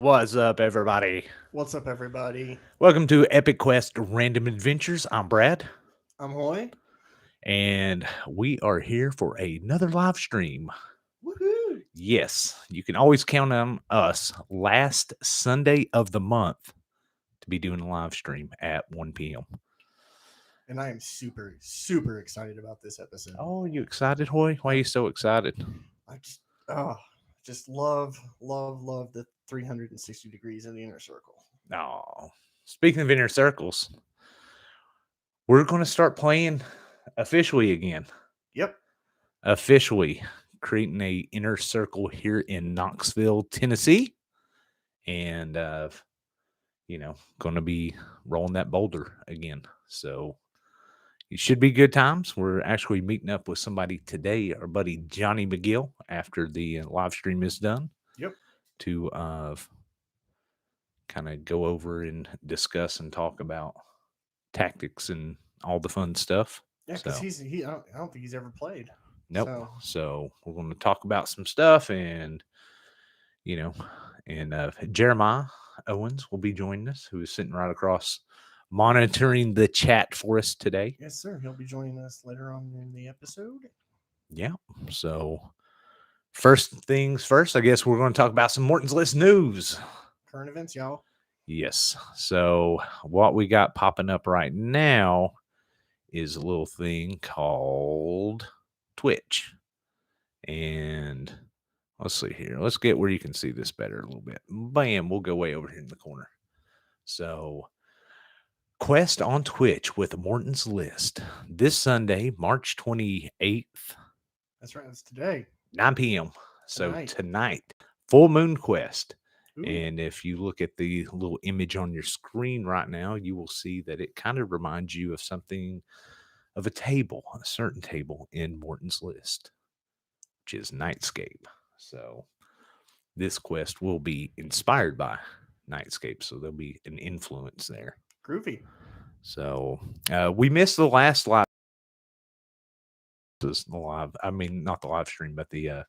What's up, everybody? What's up, everybody? Welcome to Epic Quest Random Adventures. I'm Brad, I'm Hoy. and we are here for another live stream. Woohoo! Yes, you can always count on us last Sunday of the month to be doing a live stream at 1 p.m. And I am super, super excited about this episode. Oh, you excited, Hoy? Why are you so excited? I just love the 360 degrees in the inner circle. Oh, speaking of inner circles, we're going to start playing officially again. Yep. Officially creating a inner circle here in Knoxville, Tennessee. And going to be rolling that boulder again. So it should be good times. We're actually meeting up with somebody today, our buddy Johnny McGill, after the live stream is done, Yep. to kind of go over and discuss and talk about tactics and all the fun stuff. Yeah, because So, I don't think he's ever played. nope. So we're going to talk about some stuff and, you know, and Jeremiah Owens will be joining us, who is sitting right across monitoring the chat for us today. Yes, sir. He'll be joining us later on in the episode. Yeah. So, first things first, I guess we're going to talk about some Morton's List news. Current events, y'all. Yes. So, what we got popping up right now is a little thing called Twitch. And let's see here. Let's get where you can see this better a little bit. Bam, we'll go way over here in the corner. So, Quest on Twitch with Morton's List this Sunday, March 28th, That's right. It's today. 9 p.m. So Tonight. tonight, Full Moon Quest. Ooh. And if you look at the little image on your screen right now, you will see that it kind of reminds you of something of a table, a certain table in Morton's List, which is Nightscape. So this quest will be inspired by Nightscape. So there'll be an influence there. Groovy. So we missed the last live. I mean, not the live stream, but the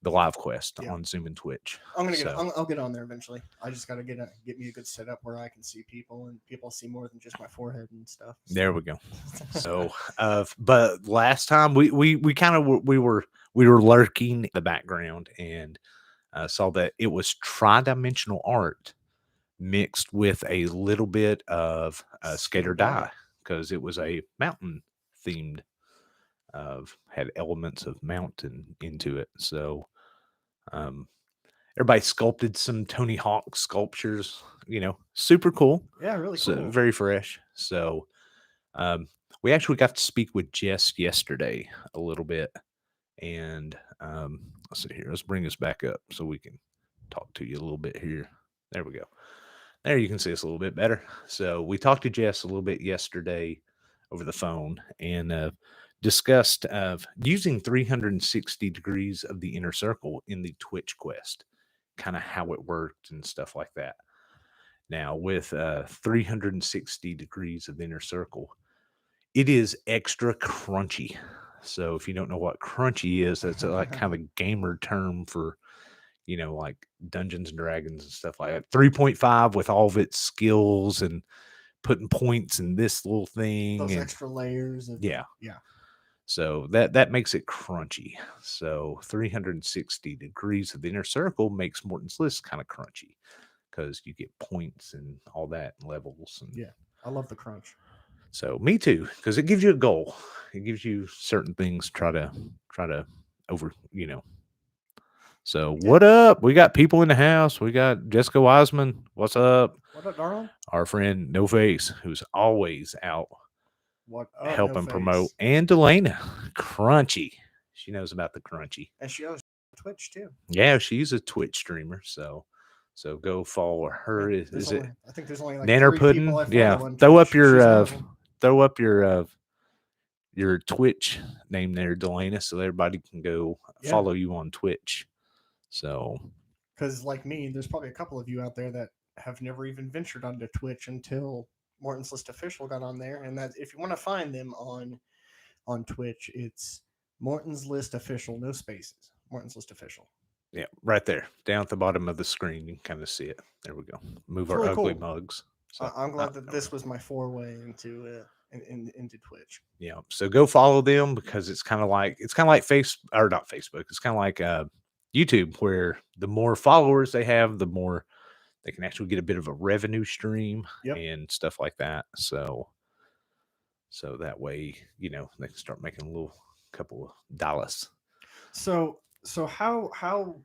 live quest on Zoom and Twitch. I'll get on there eventually. I just got to get me a good setup where I can see people and people see more than just my forehead and stuff. So. There we go. So, but last time we kind of we were lurking in the background and saw that it was tri-dimensional art mixed with a little bit of Skater Die because it was a mountain themed. Had elements of mountain into it. So everybody sculpted some Tony Hawk sculptures, super cool. Yeah, really so, cool. Very fresh. So we actually got to speak with Jess yesterday a little bit. And let's see here. Let's bring this back up so we can talk to you a little bit here. There we go. There you can see us a little bit better. So we talked to Jess a little bit yesterday over the phone and discussed using 360 degrees of the inner circle in the Twitch quest, kind of how it worked and stuff like that. Now, with 360 degrees of the inner circle, it is extra crunchy. So, if you don't know what crunchy is, that's like kind of a gamer term for, like Dungeons and Dragons and stuff like that. 3.5 with all of its skills and putting points in this little thing. Those extra layers. Yeah. So that makes it crunchy. So 360 degrees of the inner circle makes Morton's List kind of crunchy because you get points and all that levels. And yeah, I love the crunch. So me too, because it gives you a goal. It gives you certain things. Try to over. So what up? We got people in the house. We got Jessica Wiseman. What's up? What up, darling? Our friend No Face, who's always out. What helping promote, and Delana, crunchy. She knows about the crunchy, and she knows Twitch too. Yeah, she's a Twitch streamer, so go follow her. Yeah, is it? I think there's only like Nanner 3 Pudding. people I follow Yeah, on throw Twitch. up your Twitch name there, Delana, so everybody can go follow you on Twitch. So, because like me, there's probably a couple of you out there that have never even ventured onto Twitch until Morton's List Official got on there, and that if you want to find them on Twitch, it's Morton's List Official, no spaces. Morton's List Official. Yeah, right there, down at the bottom of the screen. You can kind of see it. There we go. Move It's our really ugly cool. mugs. So I'm glad that there we this go. was my foray into Twitch. Yeah. So go follow them because it's kind of like face or not Facebook. It's kind of like YouTube, where the more followers they have, the more they can actually get a bit of a revenue stream Yep. and stuff like that. So that way, they can start making a little couple of dollars. So how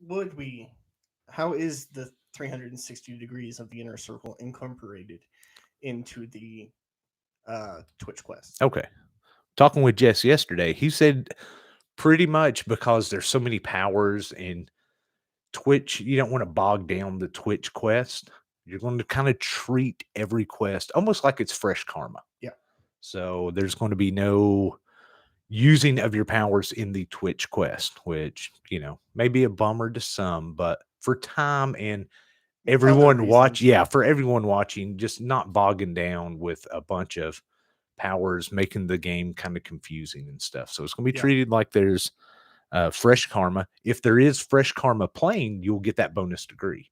would we? How is the 360 degrees of the inner circle incorporated into the Twitch quest? Okay. Talking with Jess yesterday, he said pretty much because there's so many powers in Twitch, you don't want to bog down the Twitch quest. You're going to kind of treat every quest almost like it's fresh karma. Yeah. So there's going to be no using of your powers in the Twitch quest, which, may be a bummer to some, but for time and Other everyone reasons, for everyone watching, just not bogging down with a bunch of powers, making the game kind of confusing and stuff. So it's going to be Yeah. treated like there's fresh karma. If there is fresh karma playing, you'll get that bonus degree.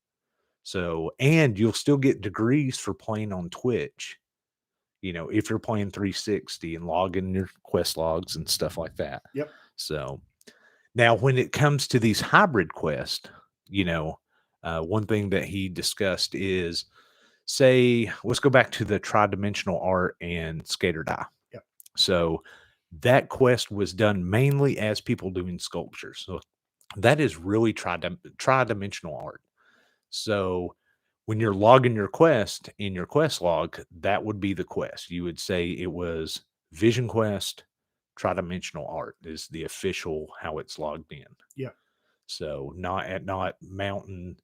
So, and you'll still get degrees for playing on Twitch. If you're playing 360 and logging your quest logs and stuff like that. Yep. So now when it comes to these hybrid quests, one thing that he discussed is, say, let's go back to the tridimensional art and skater die. Yep. So that quest was done mainly as people doing sculptures. So that is really tridimensional art. So when you're logging your quest in your quest log, that would be the quest. You would say it was Vision Quest tridimensional art is the official how it's logged in. Yeah. So not Mountain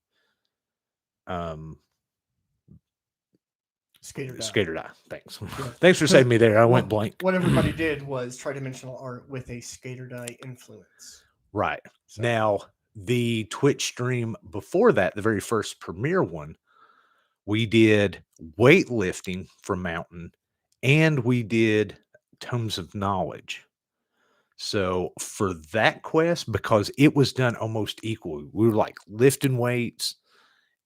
Skater die. Thanks. Yeah. Thanks for saving me there. I went blank. What everybody did was tridimensional art with a skater die influence. Right. So, Now, the Twitch stream before that, the very first premiere one, we did weightlifting for Mountain and we did Tomes of Knowledge. So for that quest, because it was done almost equally, we were like lifting weights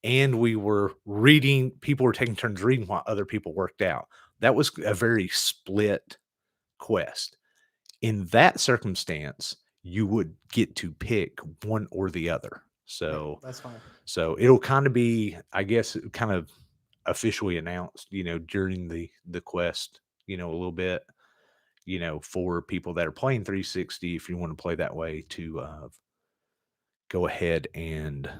and we were reading, people were taking turns reading while other people worked out. That was a very split quest. In that circumstance, you would get to pick one or the other. So that's fine. So it'll kind of be, I guess, kind of officially announced, during the quest, a little bit, for people that are playing 360, if you want to play that way, to go ahead and,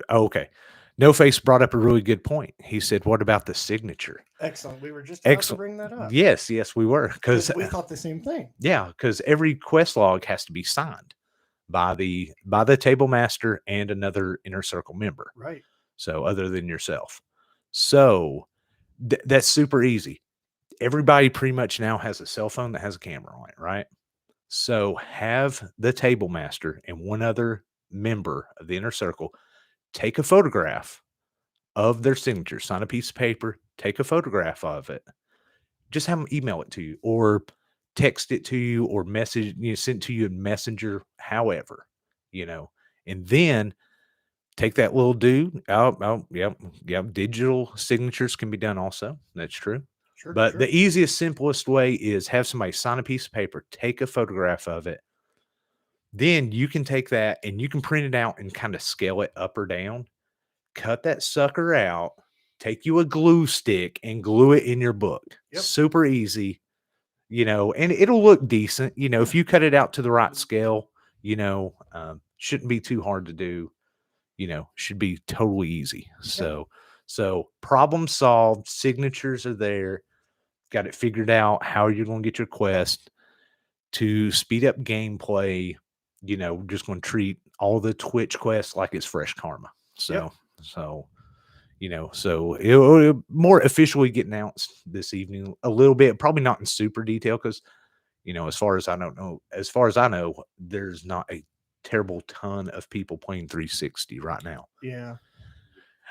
okay. No Face brought up a really good point. He said, "What about the signature?" Excellent. We were just about to bring that up. Yes, we were, because we thought the same thing. Yeah, because every quest log has to be signed by the table master and another inner circle member. Right. So other than yourself. So that's super easy. Everybody pretty much now has a cell phone that has a camera on it, right? So have the table master and one other member of the inner circle take a photograph of their signature, sign a piece of paper, take a photograph of it. Just have them email it to you or text it to you or message, send it to you in Messenger, however, and then take that little dude out. Oh, yep. Digital signatures can be done also. That's true. Sure. But the easiest, simplest way is have somebody sign a piece of paper, take a photograph of it. Then you can take that and you can print it out and kind of scale it up or down. Cut that sucker out, take you a glue stick and glue it in your book. Yep. Super easy, and it'll look decent. If you cut it out to the right scale, shouldn't be too hard to do. Should be totally easy. So problem solved, signatures are there. Got it figured out how you're going to get your quest to speed up gameplay. Just going to treat all the Twitch quests like it's fresh karma. So it'll more officially get announced this evening a little bit, probably not in super detail. Cause as far as I know, there's not a terrible ton of people playing 360 right now. Yeah.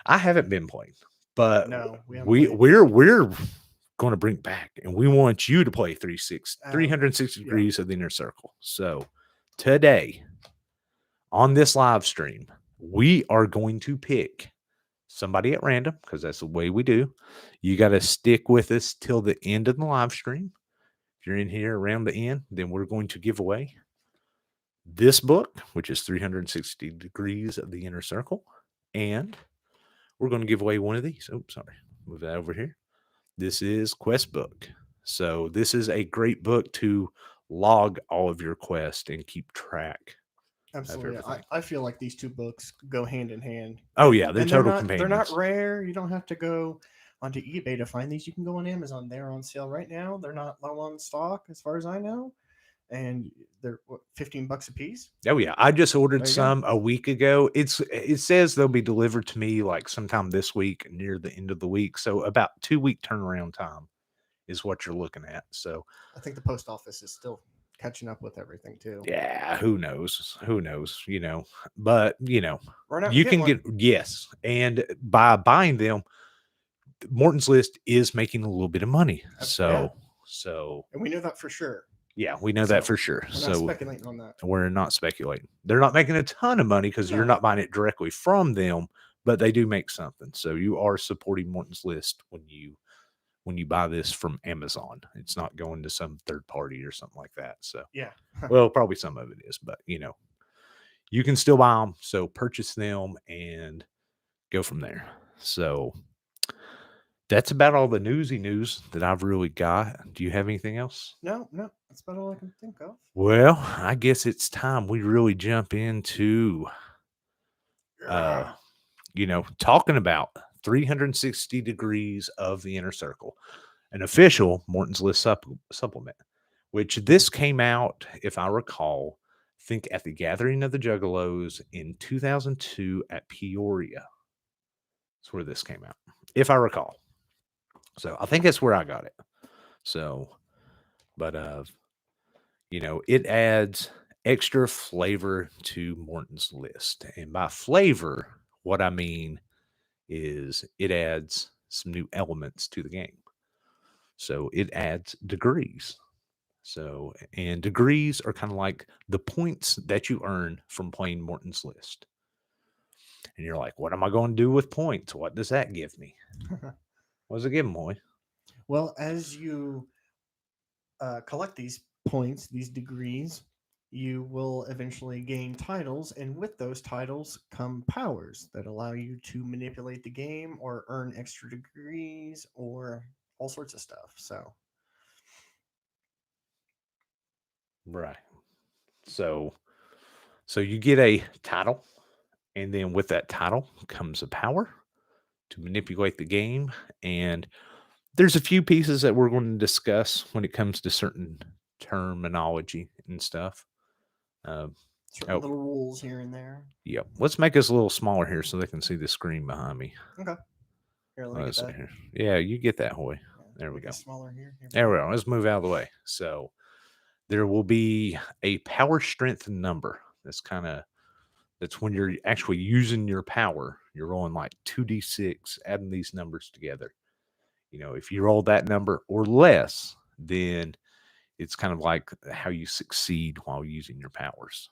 I haven't been playing, but no, we're going to bring it back and we want you to play 360 degrees of the inner circle. So today on this live stream, we are going to pick somebody at random because that's the way we do. You got to stick with us till the end of the live stream. If you're in here around the end, then we're going to give away this book, which is 360 Degrees of the Inner Circle. And we're going to give away one of these. Oh, sorry. Move that over here. This is Quest Book. So this is a great book to log all of your quests and keep track of Absolutely. everything. I feel like these two books go hand in hand. Oh yeah, they're And total they're not companions. rare. You don't have to go onto eBay to find these. You can go on Amazon. They're on sale right now. They're not low on stock as far as I know. And they're what, $15 a piece. Oh yeah, I just ordered There you some a week ago. It says they'll be delivered to me like sometime this week near the end of the week. So about 2 week turnaround time is what you're looking at. So I think the post office is still catching up with everything too. yeah, who knows? Who knows? But Run out and you get can one. get yes, and by buying them, Morton's List is making a little bit of money. Yeah. So And we know that for sure. yeah, we know So, that for sure. We're not So speculating on that. we're not speculating. They're not making a ton of money because you're No. not buying it directly from them, but they do make something. So you are supporting Morton's List when you buy this from Amazon. It's not going to some third party or something like that. So Yeah. well, probably some of it is, but you can still buy them. So purchase them and go from there. So that's about all the newsy news that I've really got. Do you have anything else? No, that's about all I can think of. Well, I guess it's time we really jump into Yeah. talking about 360 Degrees of the Inner Circle, an official Morton's List supplement, which this came out, if I recall, think at the Gathering of the Juggalos in 2002 at Peoria. That's where this came out, if I recall. So I think that's where I got it. So, but it adds extra flavor to Morton's List. And by flavor, what I mean is it adds some new elements to the game. So it adds degrees. So, and degrees are kind of like the points that you earn from playing Morton's List. And you're like, what am I going to do with points? What does that give me? What does it give, Moy? Well, as you collect these points, these degrees, you will eventually gain titles, and with those titles come powers that allow you to manipulate the game or earn extra degrees or all sorts of stuff. Right. So you get a title, and then with that title comes a power to manipulate the game. And there's a few pieces that we're going to discuss when it comes to certain terminology and stuff. certain little rules here and there. Yep. Let's make this a little smaller here so they can see the screen behind me. Okay. Here, let me get that. Here. Yeah, you get that, Hoy. Yeah, There we go. Smaller here. There we go. Let's move out of the way. So there will be a power strength number. That's when you're actually using your power. You're rolling like 2d6, adding these numbers together. If you roll that number or less, then it's kind of like how you succeed while using your powers.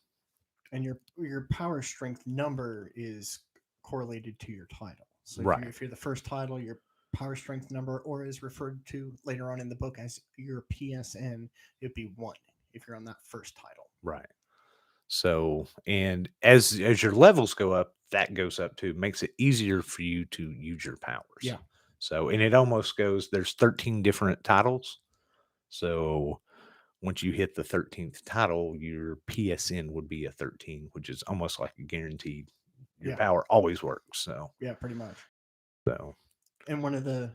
And your power strength number is correlated to your title. So right. If you're the first title, your power strength number, or is referred to later on in the book as your PSN, it'd be 1 if you're on that first title. Right. So, and as your levels go up, that goes up too. Makes it easier for you to use your powers. Yeah. So, and it almost goes, there's 13 different titles. So once you hit the 13th title, your PSN would be a 13, which is almost like a guaranteed. Your power always works. So yeah, pretty much. So, and one of the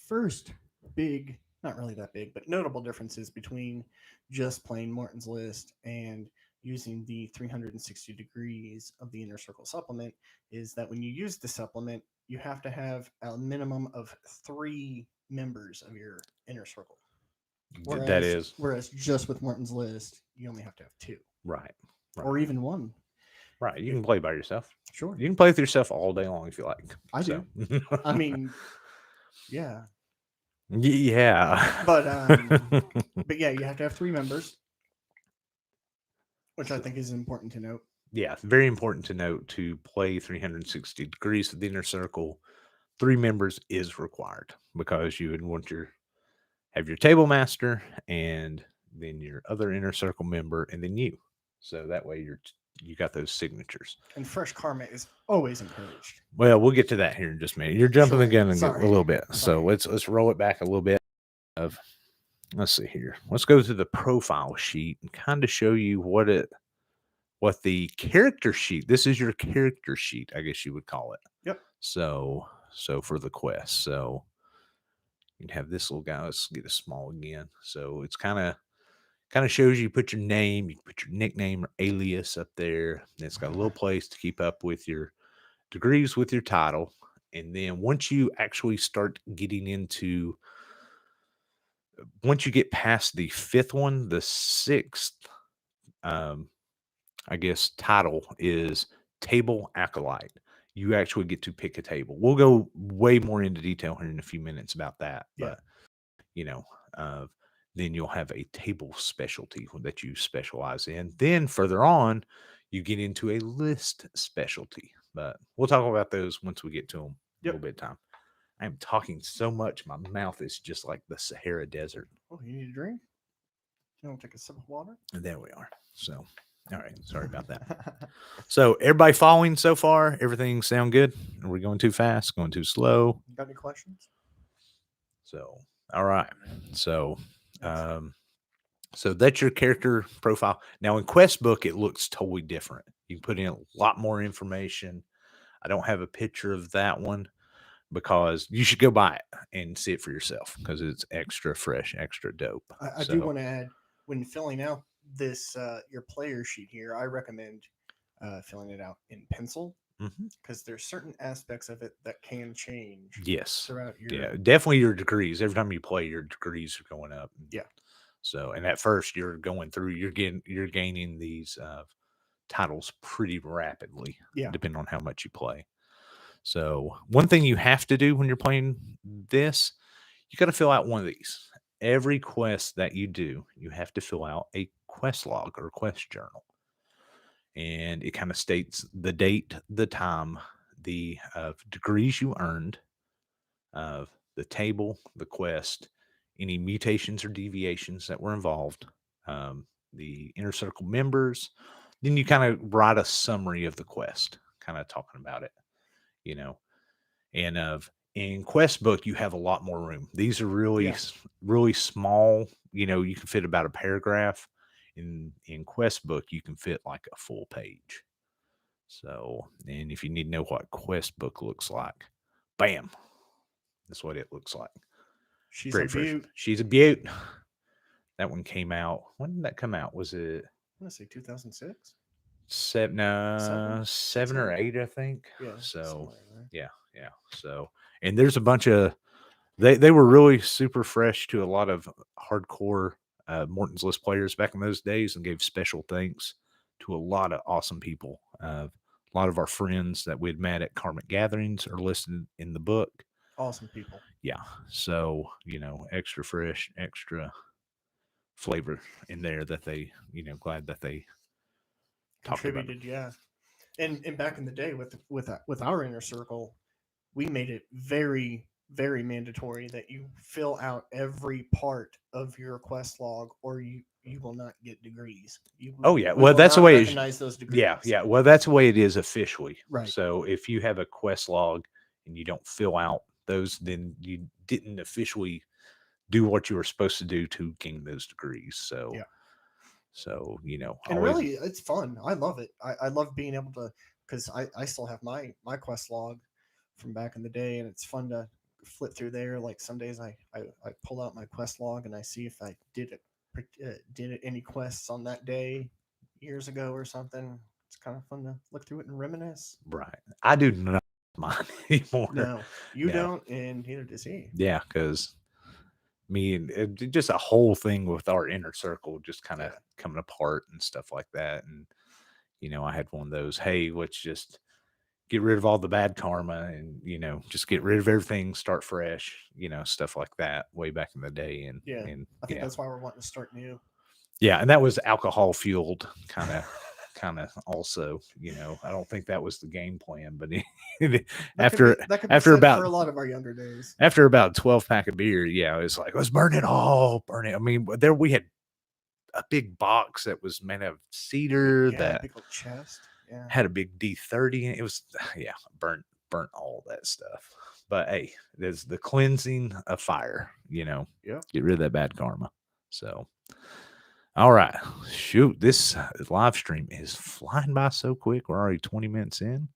first big, not really that big, but notable differences between just playing Morton's List and using the 360 degrees of the Inner Circle supplement is that when you use the supplement, you have to have a minimum of 3 members of your Inner Circle. Whereas just with Morton's List, you only have to have 2. Right. Or even 1. Right. You can play by yourself. Sure. You can play with yourself all day long if you like. I do. I mean, yeah. Yeah. But yeah, you have to have 3 members. Which I think is important to note. Yeah, very important to note to play 360 degrees of the inner circle. 3 members is required because you would want your have your table master and then your other inner circle member and then you. So that way you got those signatures. And fresh karma is always encouraged. Well, we'll get to that here in just a minute. You're jumping the Sure. gun a Sorry. little bit. So Sorry. let's roll it back a little bit of let's see here. Let's go through the profile sheet and kind of show you what the character sheet. This is your character sheet, I guess you would call it. Yep. So for the quest. So you can have this little guy. Let's get a small again. So it's kind of shows you put your name, you put your nickname or alias up there. And it's got a little place to keep up with your degrees with your title. And then once you actually start getting into once you get past the 5th one, the 6th I guess title is table acolyte. You actually get to pick a table. We'll go way more into detail here in a few minutes about that. Yeah. But you know, uh, then you'll have a table specialty that you specialize in. Then further on, you get into a list specialty. But we'll talk about those once we get to them a little bit of time. I'm talking so much, my mouth is just like the Sahara Desert. Oh, you need a drink? You want to take a sip of water? And there we are. So, all right. Sorry about that. So, everybody following so far? Everything sound good? Are we going too fast? Going too slow? Got any questions? So, all right. So, so that's your character profile. Now in Quest Book, it looks totally different. You can put in a lot more information. I don't have a picture of that one because you should go buy it and see it for yourself because it's extra fresh, extra dope. I do want to add, when filling out this your player sheet here, I recommend filling it out in pencil because there's certain aspects of it that can change. Yes. Throughout your definitely your degrees. Every time you play, your degrees are going up. Yeah. So, and at first you're going through, you're gaining these titles pretty rapidly. Yeah. Depending on how much you play. So, one thing you have to do when you're playing this, you got to fill out one of these. Every quest that you do, you have to fill out a quest log or quest journal. And it kind of states the date, the time, the degrees you earned, the table, the quest, any mutations or deviations that were involved, the inner circle members. Then you kind of write a summary of the quest, kind of talking about it, you know. And in Quest Book, you have a lot more room. These are really small. You know, you can fit about a paragraph. In Quest Book, you can fit like a full page. So, and if you need to know what Quest Book looks like, bam, that's what it looks like. She's a beaut. She's a beaut. That one came out. When did that come out? Was it? I want to say 2006. 7 or 8, I think. Yeah. So yeah. So, and there's a bunch of they were really super fresh to a lot of hardcore Morton's List players back in those days, and gave special thanks to a lot of awesome people. A lot of our friends that we'd met at Karmic gatherings are listed in the book. Awesome people. Yeah. So, extra fresh, extra flavor in there that they, glad that they contributed. Yeah. And back in the day with our inner circle, we made it very, very mandatory that you fill out every part of your quest log, or you will not get degrees. Well, that's the way recognize those degrees. Yeah. Well, that's the way it is officially. Right. So if you have a quest log and you don't fill out those, then you didn't officially do what you were supposed to do to gain those degrees. So yeah. So, and really it's fun. I love it. I love being able to, because I still have my quest log from back in the day, and it's fun to flip through there. Like some days I pull out my quest log and I see if I did any quests on that day years ago or something. It's kind of fun to look through it and reminisce. Right. I do not mine anymore. No, you don't, and neither does he. Yeah, because me and just a whole thing with our inner circle just kind of coming apart and stuff like that. And I had one of those, hey, let's just get rid of all the bad karma and just get rid of everything, start fresh, stuff like that way back in the day. And I think that's why we're wanting to start new. Yeah, and that was alcohol fueled kind of also, I don't think that was the game plan, but after That could be after said for about a lot of our younger days. after about 12 pack of beer, yeah, it was like, let's burn it all, burn it. I mean, there we had a big box that was made of cedar Yeah, that big old chest. Yeah. had a big D30 and it was yeah, burnt all that stuff. But hey, there's the cleansing of fire, Yep. get rid of that bad karma. So all right. Shoot, this live stream is flying by so quick. We're already 20 minutes in.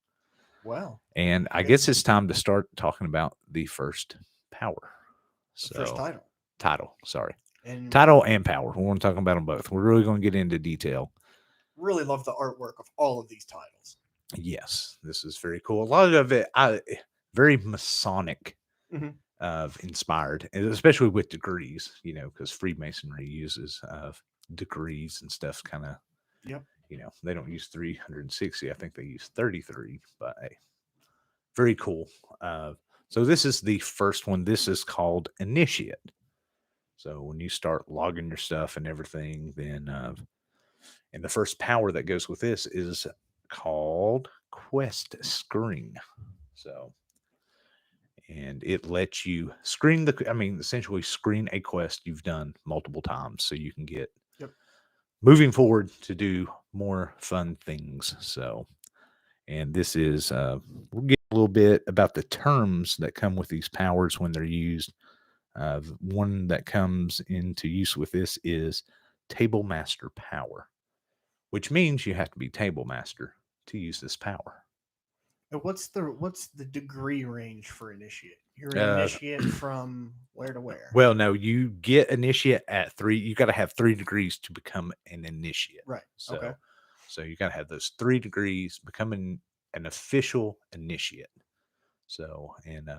Well, And I it's guess it's time to start talking about the first power. the first So, title. sorry. And Title and power. We want to talk about them both. We're really going to get into detail. really love the artwork of all of these titles. Yes, this is very cool. A lot of it, very Masonic Mm-hmm. inspired, and especially with degrees, because Freemasonry uses degrees and stuff kind of, Yep. they don't use 360. I think they use 33, but hey, very cool. So this is the first one. This is called Initiate. So when you start logging your stuff and everything, then and the first power that goes with this is called Quest Screen. So and it lets you screen essentially screen a quest you've done multiple times so you can get Yep. moving forward to do more fun things. So and this is we'll get a little bit about the terms that come with these powers when they're used. One that comes into use with this is table master power, which means you have to be table master to use this power. And what's the degree range for initiate? You're an Uh, initiate from where to where? Well, no, you get initiate at 3. You got to have 3 degrees to become an initiate. Right. So, Okay. so you got to have those 3 degrees, becoming an official initiate. So, and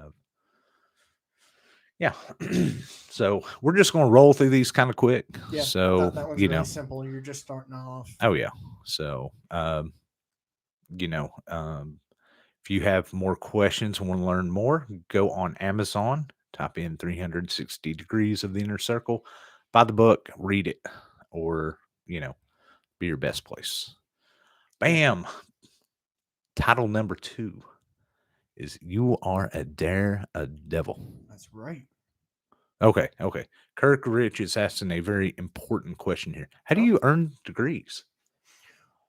yeah, so we're just going to roll through these kind of quick. Yeah. So, That one's really simple. You're just starting off. oh yeah. So, you know, if you have more questions and want to learn more, go on Amazon, type in 360 degrees of the inner circle, buy the book, read it, or, be your best place. Bam. Title number 2 is You Are a Daredevil. That's right. Okay. Kirk Rich is asking a very important question here. How do Oh. you earn degrees?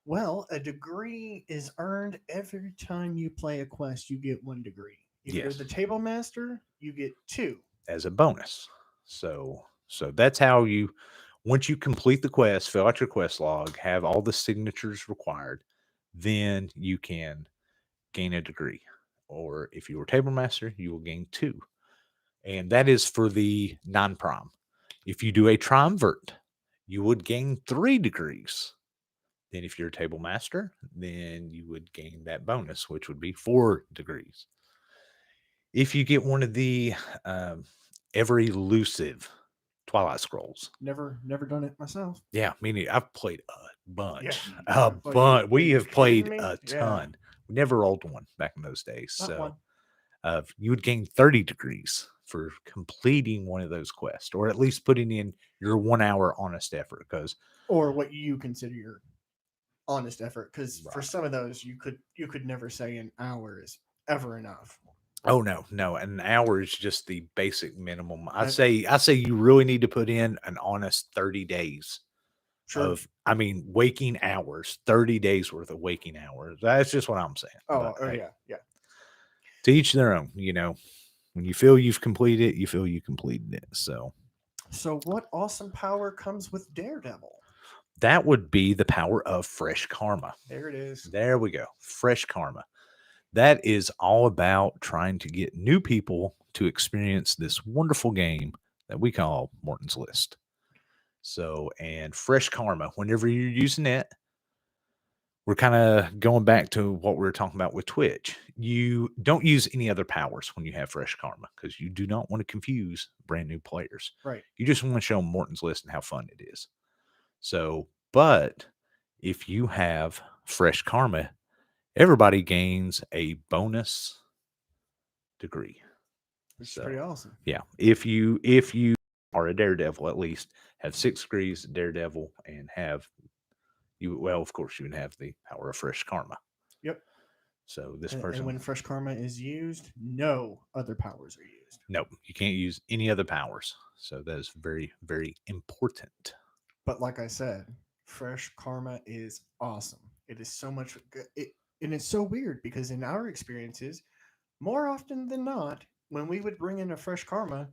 Well, a degree is earned every time you play a quest. You get 1 degree. If you're Yes. the table master, you get 2. As a bonus. So that's how you once you complete the quest, fill out your quest log, have all the signatures required, then you can gain a degree. Or if you were table master, you will gain 2. And that is for the non-prime. If you do a triumvirate, you would gain 3 degrees. Then if you're a table master, then you would gain that bonus, which would be 4 degrees. If you get one of the ever elusive Twilight Scrolls. Never done it myself. Yeah, meaning I've played a bunch. Yeah. A bunch. We have played me? a Yeah. ton. We never rolled one back in those days. Not So one. you would gain 30 degrees for completing one of those quests, or at least putting in your 1 hour honest effort. Because Or what you consider your honest effort, because for Right. some of those you could never say an hour is ever enough. oh no, an hour is just the basic minimum. I That- say you really need to put in an honest 30 days Sure. of waking hours, 30 days worth of waking hours. That's just what I'm saying. Oh, But, hey, yeah. to each their own. When you feel you've completed it, you feel you completed it. So So what awesome power comes with Daredevil? that would be the power of fresh karma. There it is. There we go. Fresh karma. That is all about trying to get new people to experience this wonderful game that we call Morton's List. So, and fresh karma, whenever you're using it, we're kind of going back to what we were talking about with Twitch. You don't use any other powers when you have fresh karma because you do not want to confuse brand new players. Right. You just want to show them Morton's List and how fun it is. So, but if you have fresh karma, everybody gains a bonus degree. Which So, is pretty awesome. yeah, if you or a daredevil at least, have 6 degrees daredevil, and have you. Well, of course, you would have the power of fresh karma. Yep. So this And person, when fresh karma is used, no other powers are used. no, you can't use any other powers. So that is very, very important. But like I said, fresh karma is awesome. It is so much, and it's so weird because in our experiences, more often than not, when we would bring in a fresh karma,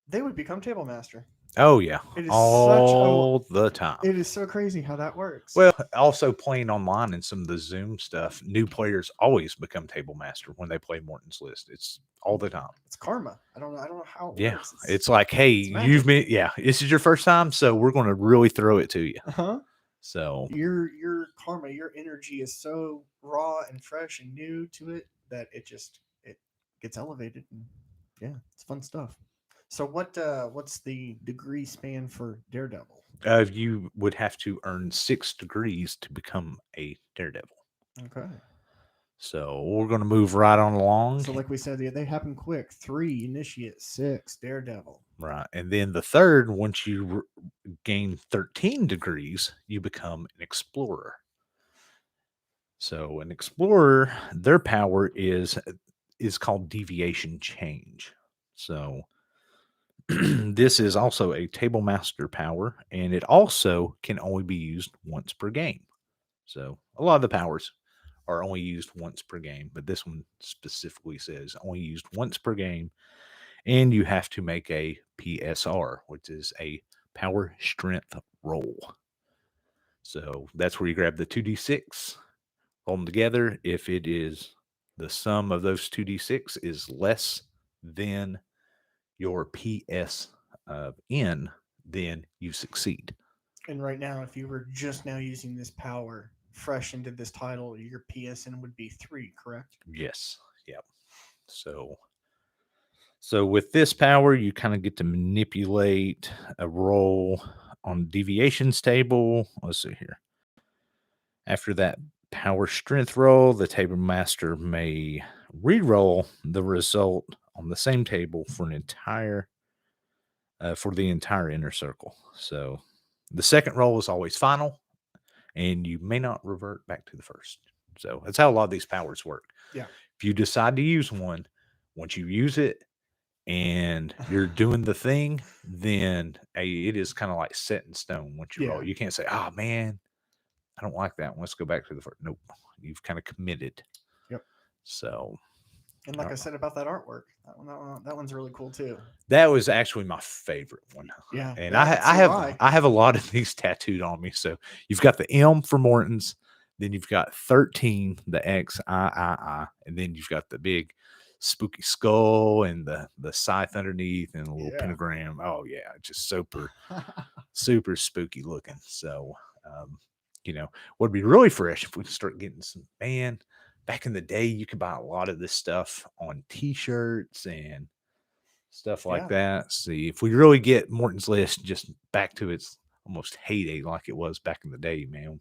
they would become table master. Oh yeah, It is such a, all the time. it is so crazy how that works. Well, also playing online and some of the Zoom stuff, new players always become table master when they play Morton's List. It's all the time. It's karma. I don't know how it Yeah, works. it's like, hey, It's magic. yeah, this is your first time, so we're going to really throw it to you. Uh-huh. So Your karma, your energy is so raw and fresh and new to it that it gets elevated. And yeah, it's fun stuff. So what's the degree span for Daredevil? you would have to earn 6 degrees to become a daredevil. Okay. So we're going to move right on along. So like we said, they happen quick. 3 initiate, 6 Daredevil. Right. And then the third, once you gain 13 degrees, you become an explorer. So an explorer, their power is called deviation change. So this is also a table master power, and it also can only be used once per game. So a lot of the powers are only used once per game, but this one specifically says only used once per game, and you have to make a PSR, which is a power strength roll. So that's where you grab the 2d6, roll them together. If it is the sum of those 2d6 is less than your PSN, then you succeed. And right now, if you were just now using this power fresh into this title, your PSN would be 3, correct? Yes. Yep. So with this power, you kind of get to manipulate a roll on deviations table. Let's see here. After that power strength roll, the table master may re-roll the result on the same table for the entire inner circle. So the second roll is always final, and you may not revert back to the first. So that's how a lot of these powers work. Yeah. If you decide to use one, once you use it and you're doing the thing, then it is kind of like set in stone once you roll. Yeah. You can't say, oh man, I don't like that one. Let's go back to the first. Nope. You've kind of committed. Yep. So And like I said about that artwork, that one's really cool too. that was actually my favorite one. Yeah. And that's I have a lot of these tattooed on me. So you've got the M for Morton's, then you've got 13, the XIII, and then you've got the big spooky skull and the scythe underneath and a little pentagram. Oh yeah, just super spooky looking. So would be really fresh if we could start getting some, man. Back in the day, you could buy a lot of this stuff on t-shirts and stuff like that. See, if we really get Morton's List just back to its almost heyday like it was back in the day, man.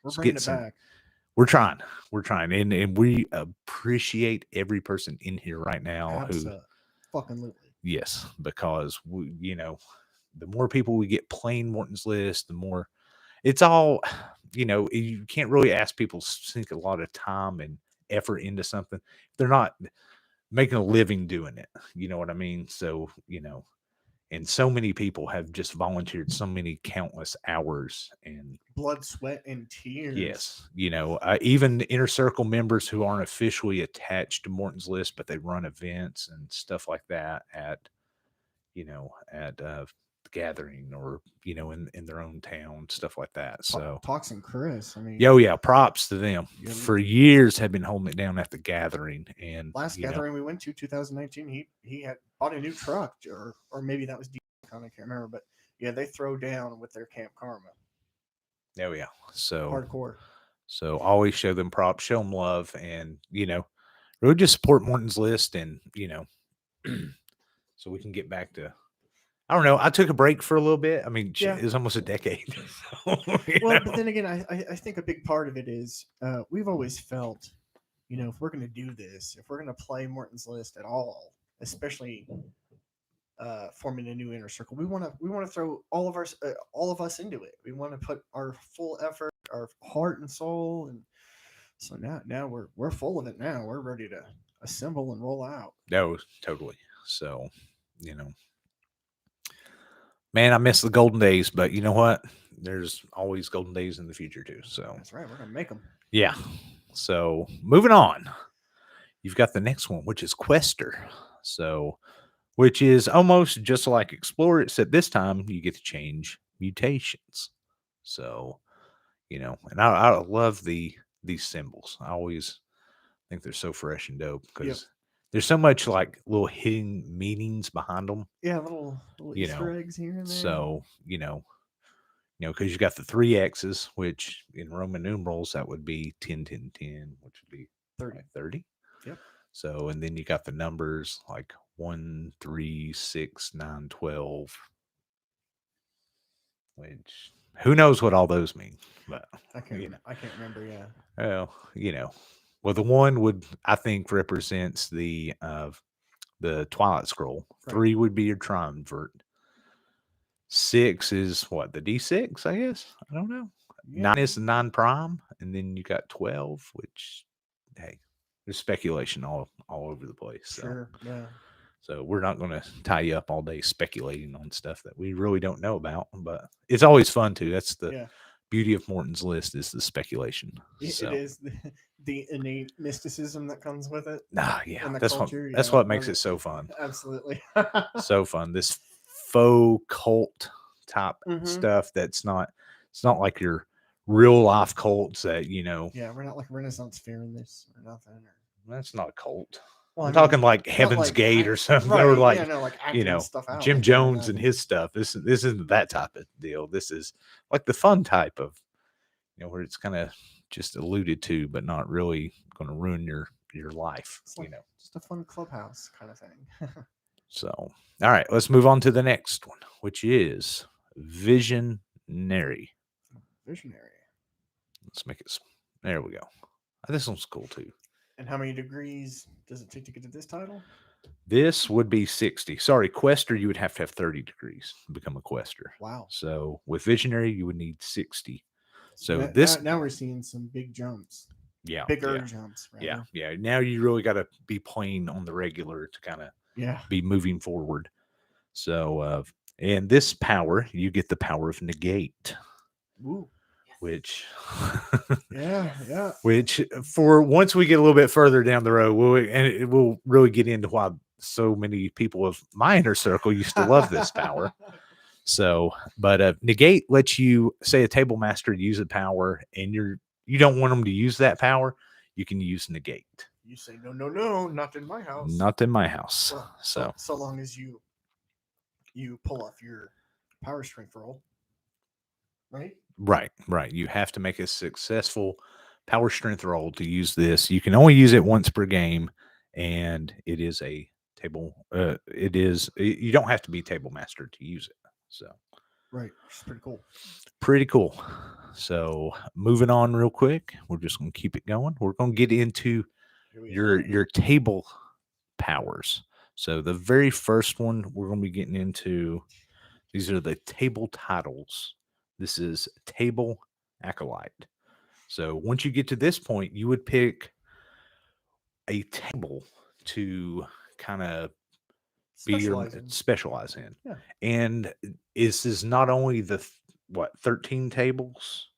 We're bringing it back. We're trying, and we appreciate every person in here right now Fucking yes, because the more people we get playing Morton's List, the more it's all, you can't really ask people to sink a lot of time and effort into something if they're not making a living doing it. You know what I mean? So, and so many people have just volunteered so many countless hours and blood, sweat, and tears. Yes. Even inner circle members who aren't officially attached to Morton's List, but they run events and stuff like that at the gathering or in their own town, stuff like that. So Toxin Chris, I mean, yeah, props to them. For years have been holding it down at the gathering. And last gathering we went to 2019, he had bought a new truck, or maybe that was I can't remember, but yeah, they throw down with their Camp Karma. Oh yeah, so hardcore. So always show them props, show them love, and really just support Morton's List, and so we can get back to. I don't know. I took a break for a little bit. I mean, it was almost a decade. But then again, I think a big part of it is we've always felt, if we're going to do this, if we're going to play Morton's List at all, especially forming a new inner circle. We want to throw all of us into it. We want to put our full effort, our heart and soul, and so now we're full of it. Now we're ready to assemble and roll out. No, totally. So, you know, man, I miss the golden days, but you know what? There's always golden days in the future too. So, That's right. We're gonna make them. yeah. So, moving on, you've got the next one, which is Quester. So, which is almost just like Explorer, except this time you get to change mutations. So, you know, and I love these symbols. I always think they're so fresh and dope Yep. because there's so much like little hidden meanings behind them. Yeah, little You Easter know, eggs here and there. so because you got the three X's, which in Roman numerals that would be 10, 10, 10, which would be 30. like 30. Yep. So, and then you got the numbers like 1, 3, 6, 9, 12, which who knows what all those mean, but I can't remember. Yeah. well, well, the one would I think represents the Twilight Scroll. Right. 3 would be your triumvirate. 6 is what, the D6, I guess. I don't know. Yeah. 9 is the 9 prime, and then you got 12, which hey, there's speculation all over the place. So. Sure. Yeah. So we're not going to tie you up all day speculating on stuff that we really don't know about, but it's always fun too. That's the Yeah. beauty of Morton's list is the speculation. It is the innate mysticism that comes with it. Yeah, in the that's culture. what that's Yeah, what makes love it so fun. Absolutely. So fun. This faux cult type Mhm. stuff that's not it's not like your real life cults that, Yeah, we're not like Renaissance fair in this or nothing. that's not a cult. Well, I'm I mean, talking like not Heaven's like Gate or something, right, or like yeah, no, like acting stuff out. Jim like doing Jones that. and his stuff. This isn't that type of deal. This is like the fun type of, where it's kind of just alluded to, but not really going to ruin your life. It's like just a fun clubhouse kind of thing. So, all right, let's move on to the next one, which is Visionary. Visionary. Let's make it. There we go. This one's cool too. And how many degrees does it take to get to this title? This would be 60. Sorry, Quester, you would have to have 30 degrees to become a Quester. Wow. So with Visionary, you would need 60. So now we're seeing some big jumps. Yeah. Bigger jumps. Rather. Yeah. Yeah. Now you really got to be playing on the regular to kind of be moving forward. So, and this power, you get the power of negate. Ooh. Which, yeah. Which for once we get a little bit further down the road, we'll really get into why so many people of my inner circle used to love this power. So, but negate lets you say a table master use a power, and you don't want them to use that power. You can use negate. You say no, not in my house. Not in my house. Well, so long as you pull off your power strength roll. Right. You have to make a successful power strength roll to use this. You can only use it once per game, and it is a table. You don't have to be table master to use it. So, right, which is pretty cool. Pretty cool. So, moving on real quick, we're just going to keep it going. We're going to get into your table powers. So, the very first one we're going to be getting into. These are the table titles. This is Table Acolyte. So once you get to this point, you would pick a table to kind of specialize in. Yeah. And this is not only the 13 tables.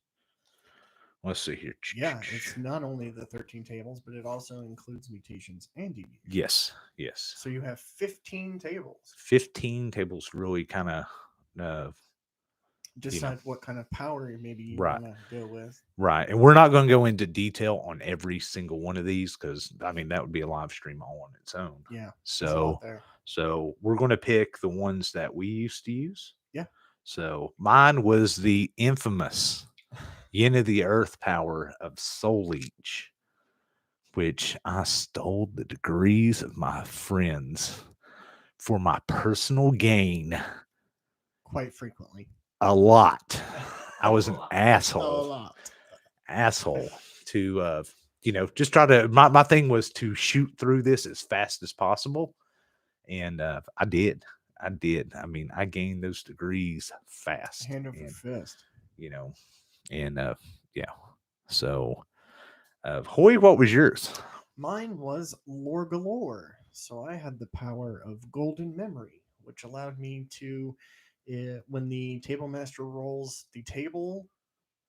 Let's see here. Yeah, it's not only the 13 tables, but it also includes mutations and deviations. Yes. So you have 15 tables. 15 tables really kind of decide what kind of power maybe you want to go with. Right. And we're not going to go into detail on every single one of these because, I mean, that would be a live stream all on its own. Yeah. So we're going to pick the ones that we used to use. Yeah. So mine was the infamous Yin of the Earth power of Soul Leech, which I stole the degrees of my friends for my personal gain. Quite frequently. A lot. I was an asshole. A lot. Asshole to just try to my thing was to shoot through this as fast as possible. And I did. I did. I mean, I gained those degrees fast, Hand over and fist. you know, and yeah. So, Hoy, what was yours? Mine was lore galore. So I had the power of golden memory, which allowed me to, when the table master rolls the table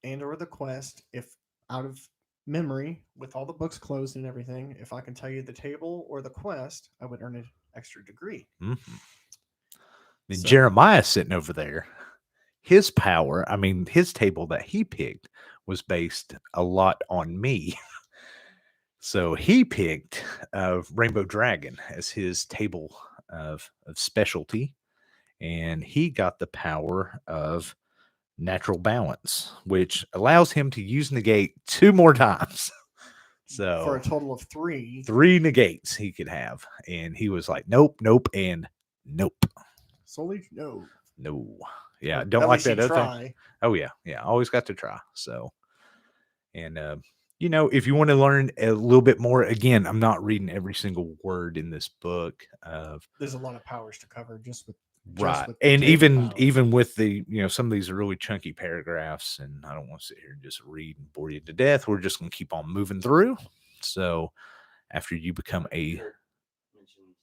and or the quest, if out of memory with all the books closed and everything, if I can tell you the table or the quest, I would earn an extra degree. Mm-hmm. And So Jeremiah sitting over there, his power, I mean, his table that he picked was based a lot on me. So he picked Rainbow Dragon as his table of specialty, and he got the power of natural balance, which allows him to use negate 2 more times. for So a total of three. 3 negates he could have. And he was like, nope, nope, and nope. Solely no. No. Yeah, But don't at like least you that other thing. try. Oh, yeah. Yeah. Always got to try. So, and, if you want to learn a little bit more, again, I'm not reading every single word in this book of There's a lot of powers to cover just right. with the And table even power. even with the, some of these are really chunky paragraphs, and I don't want to sit here and just read and bore you to death. We're just going to keep on moving through. So, after you become a Mentioned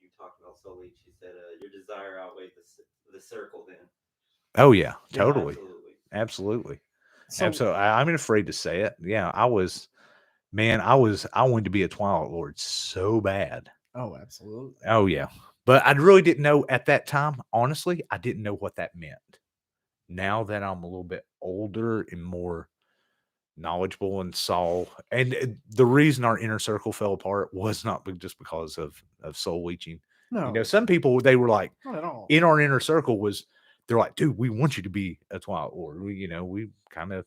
you talked about Soul Leech. He said your desire outweighed the circle. Then oh yeah, Yeah. totally. absolutely. Absolutely. So Absolutely. I'm afraid to say it. Yeah, I wanted to be a Twilight Lord so bad. oh, absolutely. Oh yeah. But I really didn't know at that time, honestly, I didn't know what that meant. Now that I'm a little bit older and more knowledgeable and saw, and the reason our inner circle fell apart was not just because of soul leeching. No, Some people, they were like, not at all. in our inner circle was, they're like, dude, we want you to be a Twilight Lord. We kind of,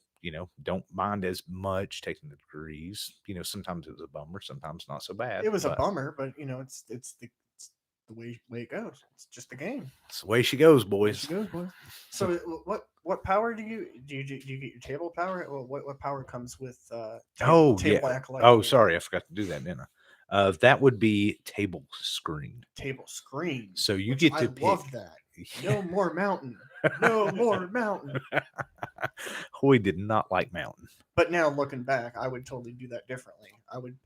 don't mind as much taking the degrees. Sometimes it was a bummer, sometimes not so bad. It was a But bummer, but it's the way it goes. It's just the game. it's the way she goes, Way boys. she goes, boys. So what power do you get your table power? Well, what power comes with Oh table yeah. acolyte? Oh, sorry, I forgot to do that, didn't I? That would be table screen. Table screen. So you which get I to pick. love that. No more mountain. No more mountain. We did not like mountain. But now looking back, I would totally do that differently.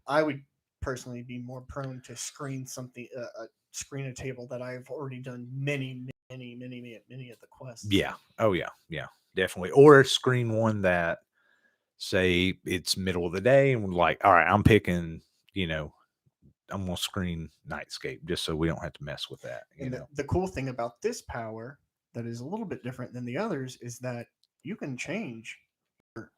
I would personally be more prone to screen something, screen a table that I've already done many of the quests. Yeah. Oh yeah. Yeah. Definitely. Or screen one that, say it's middle of the day and we're like, all right, I'm picking, I'm gonna screen Nightscape just so we don't have to mess with that. And the cool thing about this power that is a little bit different than the others is that you can change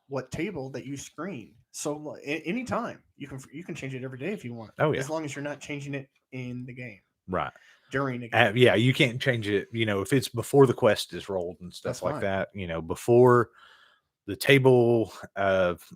what table that you screen. So anytime you can change it every day if you want. Oh yeah. As long as you're not changing it in the game Right. during the game. Yeah, you can't change it, if it's before the quest is rolled and stuff That's like fine. that, before the table,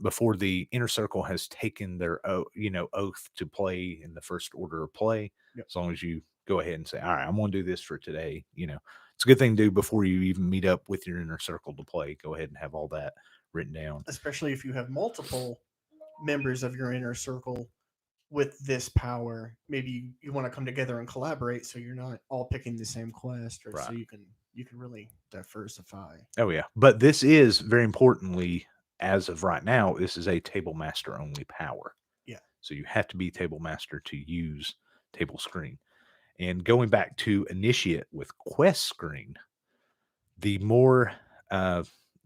before the inner circle has taken their oath to play in the first order of play. Yep. As long as you go ahead and say, all right, I'm going to do this for today. It's a good thing to do before you even meet up with your inner circle to play. Go ahead and have all that written down. Especially if you have multiple members of your inner circle with this power. Maybe you want to come together and collaborate, so you're not all picking the same quest, or Right. so you can really diversify. Oh yeah, but this is very importantly, as of right now, this is a table master only power. Yeah. So you have to be table master to use table screen. And going back to initiate with quest screen, the more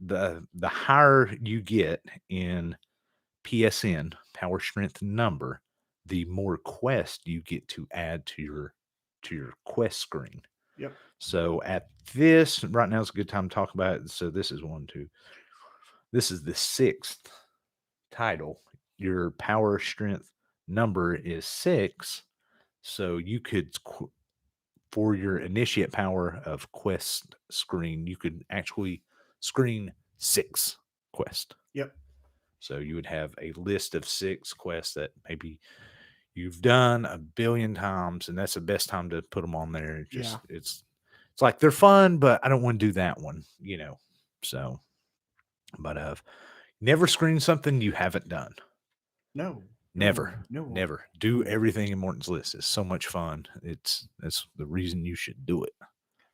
the higher you get in PSN, power strength number, the more quest you get to add to your quest screen. Yep. So at this right now is a good time to talk about it. So this is this is the 6th title. Your power strength number is 6. So you could, for your initiate power of quest screen, you could actually screen 6 quests. Yep. So you would have a list of 6 quests that maybe you've done a billion times, and that's the best time to put them on there. It's like they're fun, but I don't want to do that one, So, but never screen something you haven't done. No. Never, No. never do everything in Morton's List. It's so much fun. That's the reason you should do it.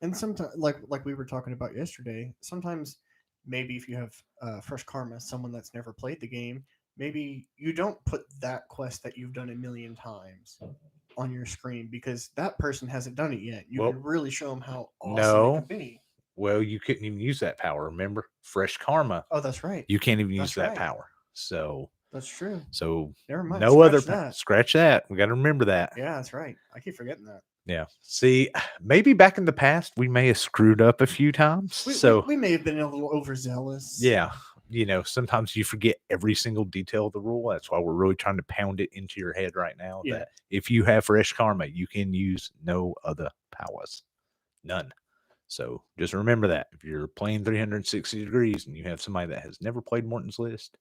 And sometimes, like we were talking about yesterday, sometimes maybe if you have fresh karma, someone that's never played the game, maybe you don't put that quest that you've done a million times on your screen because that person hasn't done it yet. You Well, can really show them how awesome it no. can be. Well, you couldn't even use that power. Remember, fresh karma. Oh, that's right. You can't even use That's that right. power. So That's true. So Never mind. no other Scratch that. scratch that. We got to remember that. Yeah, that's right. I keep forgetting that. Yeah. See, maybe back in the past we may have screwed up a few times. We may have been a little overzealous. Yeah, sometimes you forget every single detail of the rule. That's why we're really trying to pound it into your head right now that if you have fresh karma, you can use no other powers. None. So just remember that. If you're playing 360 degrees and you have somebody that has never played Morton's List,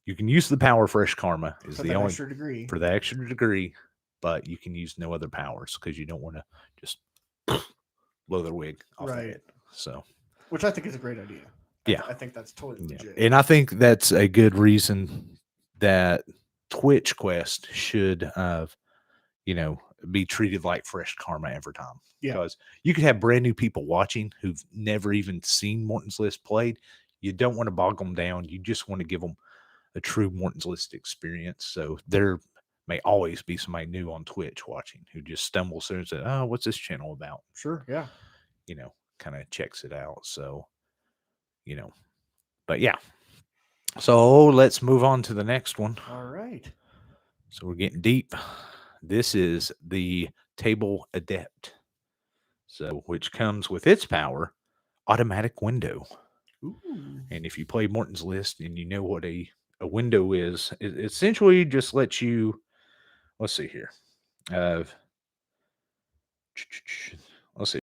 you can use the power fresh karma is for the that only extra degree. for the extra degree, but you can use no other powers because you don't want to just blow their wig off their head. So, which I think is a great idea. I think that's totally legit. And I think that's a good reason that Twitch Quest should be treated like fresh karma every time. Yeah. Because you could have brand new people watching who've never even seen Morton's List played. You don't want to bog them down. You just want to give them a true Morton's List experience. So there may always be somebody new on Twitch watching who just stumbles through and says, "Oh, what's this channel about?" Sure, yeah. Kind of checks it out. So, but yeah. So let's move on to the next one. All right. So we're getting deep. This is the table Adept. So, which comes with its power, automatic window. Ooh. And if you play Morton's List and you know what a window is, it essentially just lets you, let's see here. Let's see.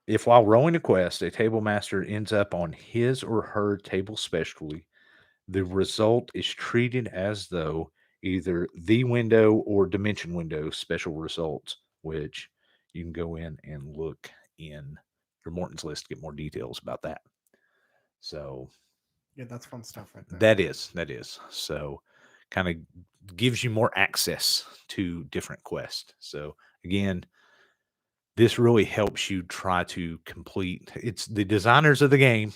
If while rolling a quest, a table master ends up on his or her table specially, the result is treated as though either the window or dimension window special results, which you can go in and look in your Morton's List to get more details about that. So, yeah, that's fun stuff right there. That is. So, kind of gives you more access to different quests. So, again, this really helps you try to complete. It's the designers of the game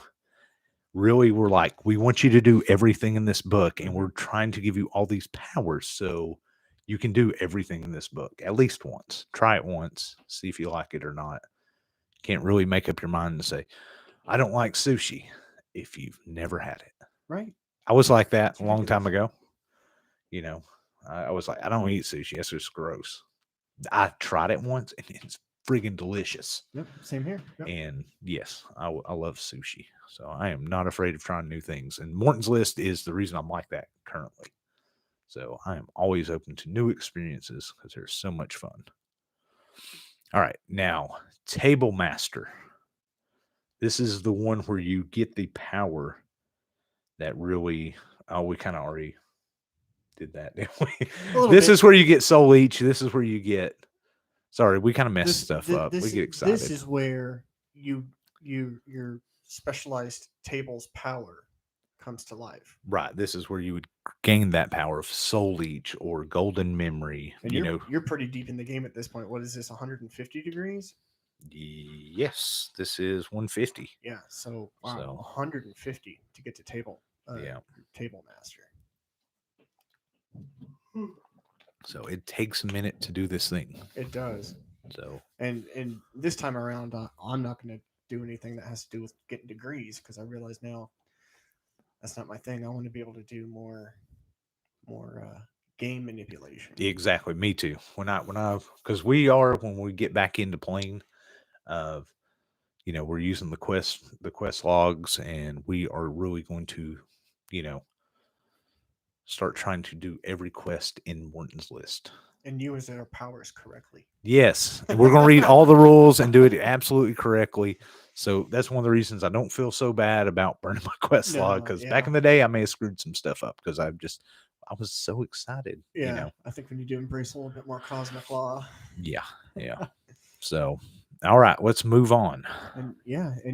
really were like, we want you to do everything in this book, and we're trying to give you all these powers so you can do everything in this book at least once. Try it once, see if you like it or not. Can't really make up your mind and say, I don't like sushi if you've never had it. Right. I was like that a long time ago. I was like, I don't eat sushi. That's just gross. I tried it once, and it's friggin' delicious. Yep, same here. Yep. And yes, I love sushi. So I am not afraid of trying new things. And Morton's List is the reason I'm like that currently. So I am always open to new experiences because they're so much fun. All right, now, Table Master. This is the one where you get the power that really, we kind of already did that, didn't we? This is where you get Soul Leech. This is where you get, sorry, we kind of messed stuff up. We get excited. This is where your specialized table's power comes to life. Right. This is where you would gain that power of Soul Leech or Golden Memory. And you're pretty deep in the game at this point. What is this, 150 degrees? Yes, this is 150. Yeah, so 150 to get to table. Table Master. So it takes a minute to do this thing. It does. So and this time around, I'm not going to do anything that has to do with getting degrees because I realize now that's not my thing. I want to be able to do more game manipulation. Exactly, me too. Because when we get back into playing, we're using the quest logs, and we are really going to, start trying to do every quest in Morton's List. And use our powers correctly. Yes. And we're going to read all the rules and do it absolutely correctly. So that's one of the reasons I don't feel so bad about burning my quest log. Because back in the day, I may have screwed some stuff up because I was so excited. Yeah. I think we need to embrace a little bit more cosmic law. Yeah. So, all right, let's move on. And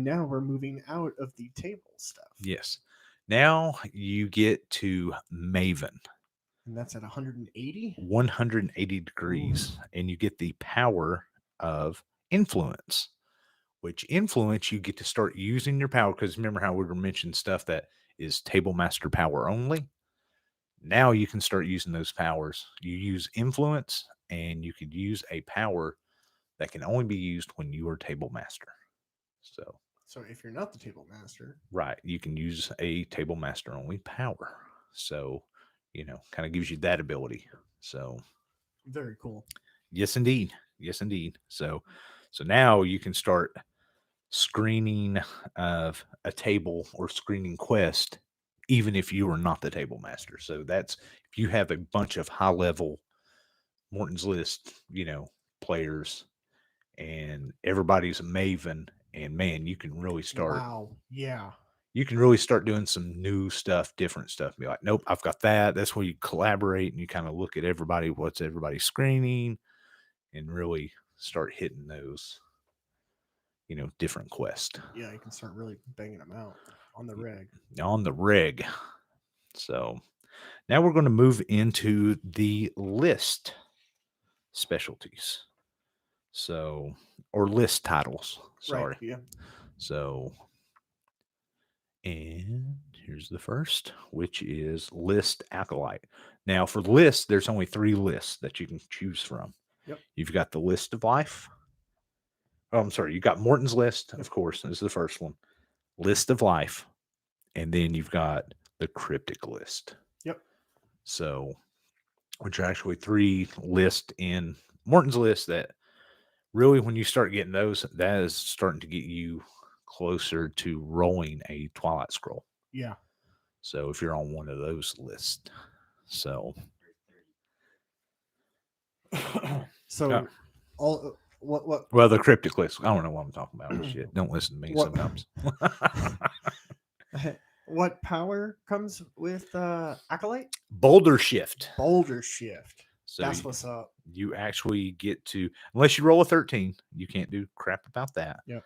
now we're moving out of the table stuff. Yes. Now you get to Maven. And that's at 180? 180 degrees, and you get the power of influence, which influence you get to start using your power. Because remember how we were mentioning stuff that is table master power only? Now you can start using those powers. You use influence, and you could use a power that can only be used when you are table master. So, So if you're not the table master, right, you can use a table master only power. So, kind of gives you that ability. So, very cool. yes, indeed. Yes, indeed. So now you can start screening of a table or screening quest, even if you are not the table master. So that's if you have a bunch of high level Morton's List, players, and everybody's a Maven, and man, Wow. Yeah. you can really start doing some new stuff, different stuff. Be like, nope, I've got that. That's where you collaborate and you kind of look at everybody, what's everybody screening, and really start hitting those, different quests Yeah, you can start really banging them out on the reg. on the rig. So now we're going to move into the list specialties. So, or list titles. Sorry. Right. Yeah. So, and here's the first, which is list acolyte. Now, for lists, there's only 3 lists that you can choose from. Yep. You've got the list of life. Oh, I'm sorry. You got Morton's list, Yep. of course. This is the first one. List of life. And then you've got the cryptic list. Yep. So, which are actually 3 lists in Morton's list that really, when you start getting those, that is starting to get you closer to rolling a Twilight Scroll. Yeah. So if you're on one of those lists, so So all what well, the cryptic list. I don't know what I'm talking about. Shit, don't listen to me What- sometimes. what power comes with Acolyte? Boulder shift. Boulder shift. So That's what's up. you actually get to, unless you roll a 13, you can't do crap about that. Yep.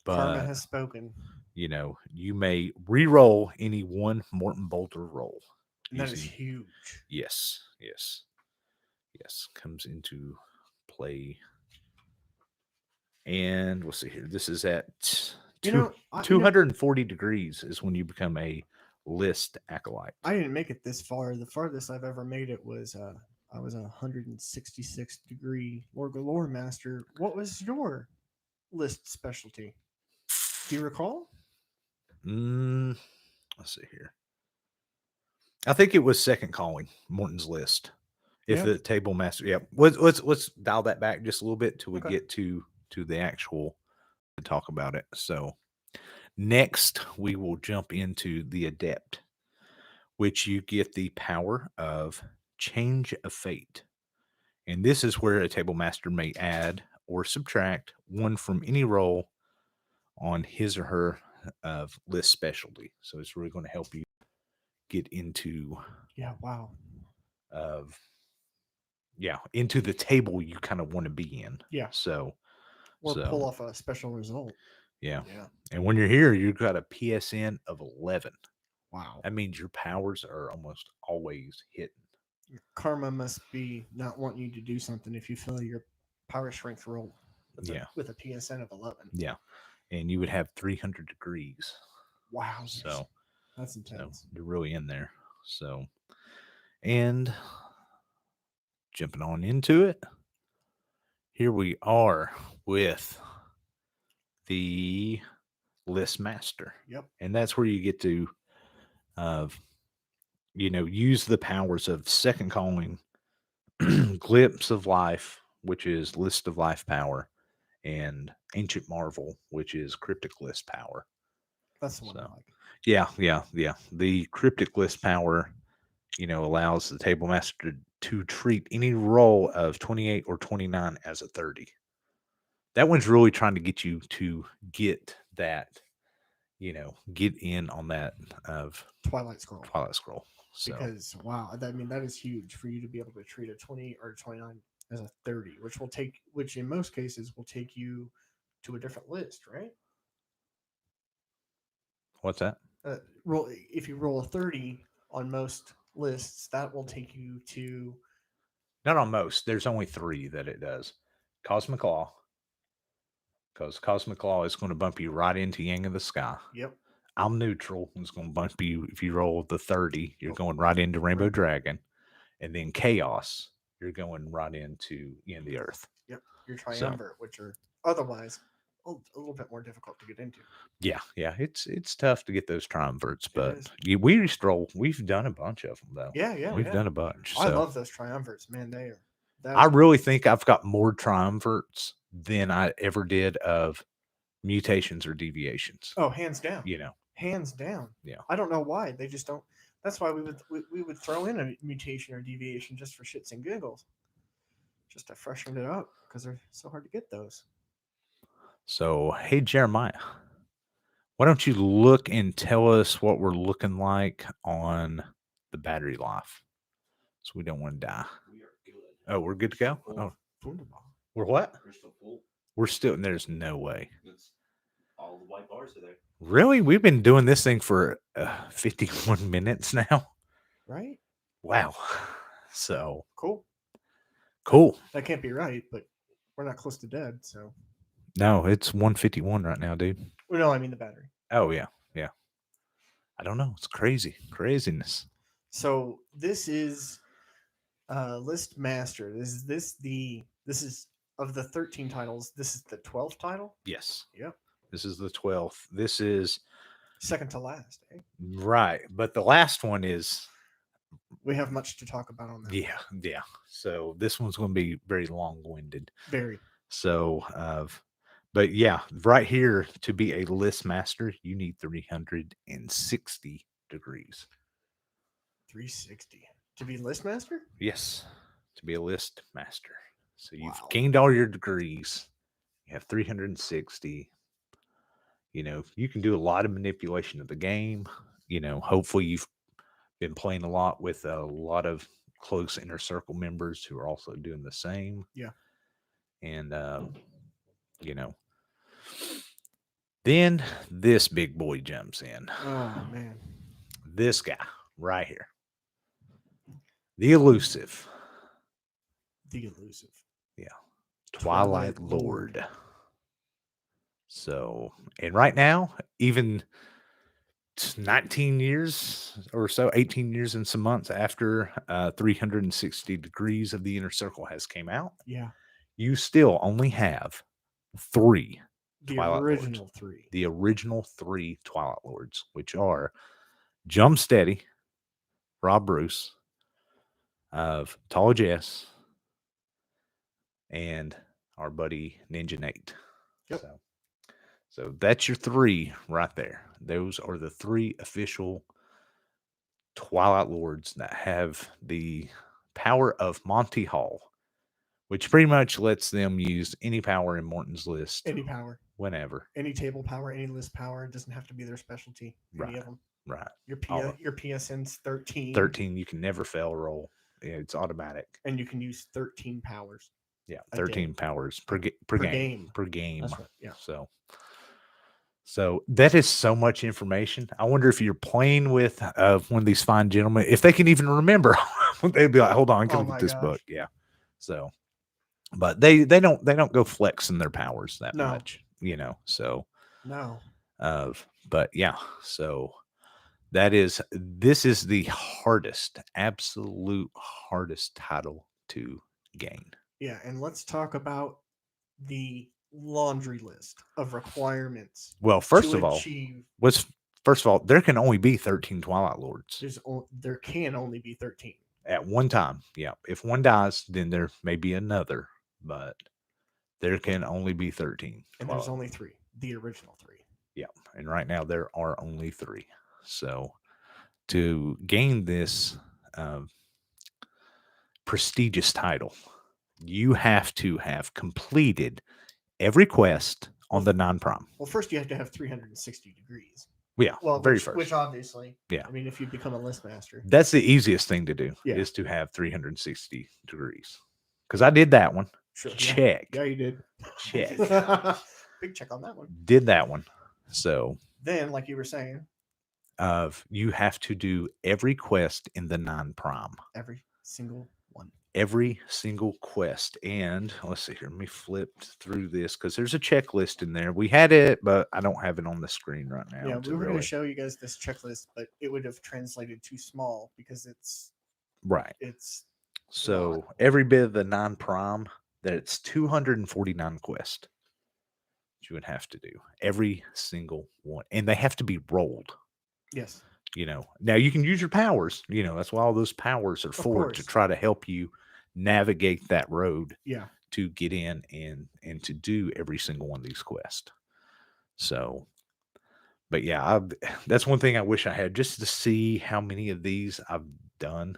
But Karma has spoken. you may re-roll any one Morton Boulder roll. And that is huge. Yes. Comes into play. And we'll see here. This is at 240 degrees is when you become a list acolyte. I didn't make it this far. The farthest I've ever made it was I was a 166 degree Lord Galore Master. What was your list specialty? Do you recall? Let's see here. I think it was second calling Morton's list. If the table master, let's dial that back just a little bit till we get to the actual to talk about it. So next we will jump into the Adept, which you get the power of change of fate. And this is where a table master may add or subtract 1 from any roll on his or her of list specialty. So it's really going to help you get into into the table you kind of want to be in. Yeah. So pull off a special result. Yeah. And when you're here, you've got a PSN of 11. Wow. That means your powers are almost always hitting. Karma must be not wanting you to do something if you fail your power strength roll with a PSN of 11. Yeah. And you would have 300 degrees. Wow. So that's intense. So you're really in there. So, and jumping on into it, here we are with the list master. Yep. And that's where you get to, use the powers of second calling, glimpse of life, which is list of life power, and ancient marvel, which is cryptic list power. That's the one I like. Yeah. The cryptic list power, allows the table master to treat any roll of 28 or 29 as a 30. That one's really trying to get you to get that, get in on that of Twilight Scroll. So, because that is huge for you to be able to treat a 28 or 29 as a 30, which in most cases will take you to a different list, right? What's that? If you roll a 30 on most lists, that will take you to Not on most. There's only 3 that it does. Cosmic Law, because Cosmic Law is going to bump you right into Yang of the Sky. yep. I'm neutral. It's going to bump you. If you roll the 30, you're Oh, going right into Rainbow right. Dragon. And then Chaos, you're going right into End the Earth. Yep. Your triumvirate, which are otherwise a little bit more difficult to get into. Yeah, it's tough to get those triumvirates, but is. we used to roll. We've done a bunch of them though. Yeah, yeah. We've done a bunch. I So love those triumvirates, man. They are. I really think I've got more triumvirates than I ever did of mutations or deviations. Oh, hands down. You know, Hands down. Yeah. I don't know why they just don't. That's why we would throw in a mutation or deviation just for shits and giggles, just to freshen it up because they're so hard to get those. So hey Jeremiah, why don't you look and tell us what we're looking like on the battery life, so we don't want to die. We are good. Oh, we're good to go. Full. Oh, Wunderbar. we're what? We're still full. We're still. There's no way. It's, all the white bars are there. Really? We've been doing this thing for 51 minutes now. Right? Wow. So Cool. cool. That can't be right, but we're not close to dead, so. No, it's 151 right now, dude. Well, no, I mean the battery. Oh yeah, yeah. I don't know. It's crazy, craziness. So this is list master. This is of the 13 titles. This is the 12th title. Yes. Yep. This is the 12th. This is Second to last. Eh? right, but the last one is. We have much to talk about on that. Yeah. So this one's going to be very long-winded. Very. So, but yeah, right here to be a list master, you need 360 degrees. 360 to be list master. Yes, to be a list master. So you've Wow. gained all your degrees. You have 360. You know, you can do a lot of manipulation of the game. You know, hopefully you've been playing a lot with a lot of close inner circle members who are also doing the same. Yeah. And, you know, then this big boy jumps in. Oh, man. This guy right here. The elusive. The elusive. Yeah. Twilight Lord. So, and right now, even 19 years or so, 18 years and some months after 360 Degrees of the Inner Circle has came out, Yeah. you still only have 3 The Twilight original Lords. 3. The original 3 Twilight Lords, which are Jump Steady, Rob Bruce, of Tall Jess, and our buddy Ninja Nate. Yep. So that's your 3 right there. Those are the 3 official Twilight Lords that have the power of Monty Hall, which pretty much lets them use any power in Morton's list. Any power. Whenever. Any table power, any list power. It doesn't have to be their specialty. Any of them. Right. Your PSN's 13. 13, you can never fail roll. Yeah, it's automatic. And you can use 13 powers. Yeah, 13 powers per game. Per game. That's right. Yeah. So that is so much information. I wonder if you're playing with one of these fine gentlemen, if they can even remember, they'd be like, "Hold on, I can look at this book." Yeah. So, but they don't go flexing their powers that much, you know. So no. But yeah. So this is the hardest, absolute hardest title to gain. Yeah, and let's talk about the laundry list of requirements. Well, first of all, there can only be 13 Twilight Lords. There can only be 13 at one time. Yeah, if one dies, then there may be another, but there can only be 13. And there's only 3, the original 3. Yeah, and right now there are only 3. So to gain this prestigious title, you have to have completed every quest on the non-prime. Well, first you have to have 360 degrees. Yeah, well, first. Which obviously, yeah. I mean, if you become a list master, that's the easiest thing to do is to have 360 degrees. Because I did that one. Sure. Check. Yeah, you did. Check. Big check on that one. Did that one. So then, like you were saying, of you have to do every quest in the 9 prime. Every single one. Every single quest. And let's see here. Let me flip through this because there's a checklist in there. We had it, but I don't have it on the screen right now. Yeah, to we were going really- to show you guys this checklist, but it would have translated too small because it's Right. So every bit of the 9 prime, that it's 249 quests that you would have to do. Every single one. And they have to be rolled. yes. Now you can use your powers. That's why all those powers are for, to course. try to help you navigate that road Yeah. to get in and to do every single one of these quests. So, but yeah, that's one thing I wish I had, just to see how many of these I've done.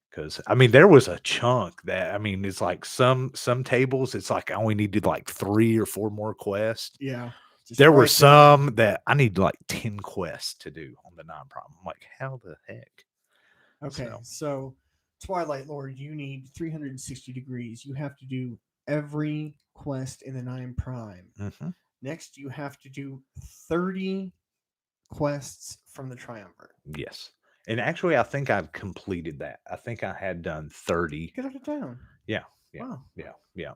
Because there was a chunk that it's like some tables, it's like I only needed like 3 or 4 more quests. Yeah. Just There were right some that I need like 10 quests to do on the 9 prime. I'm like, how the heck? Okay, so Twilight Lord, you need 360 degrees. You have to do every quest in the 9 prime. Mhm. Next, you have to do 30 quests from the Triumvirate. Yes. And actually, I think I've completed that. I think I had done 30. Get out of town. Yeah. Wow. Yeah.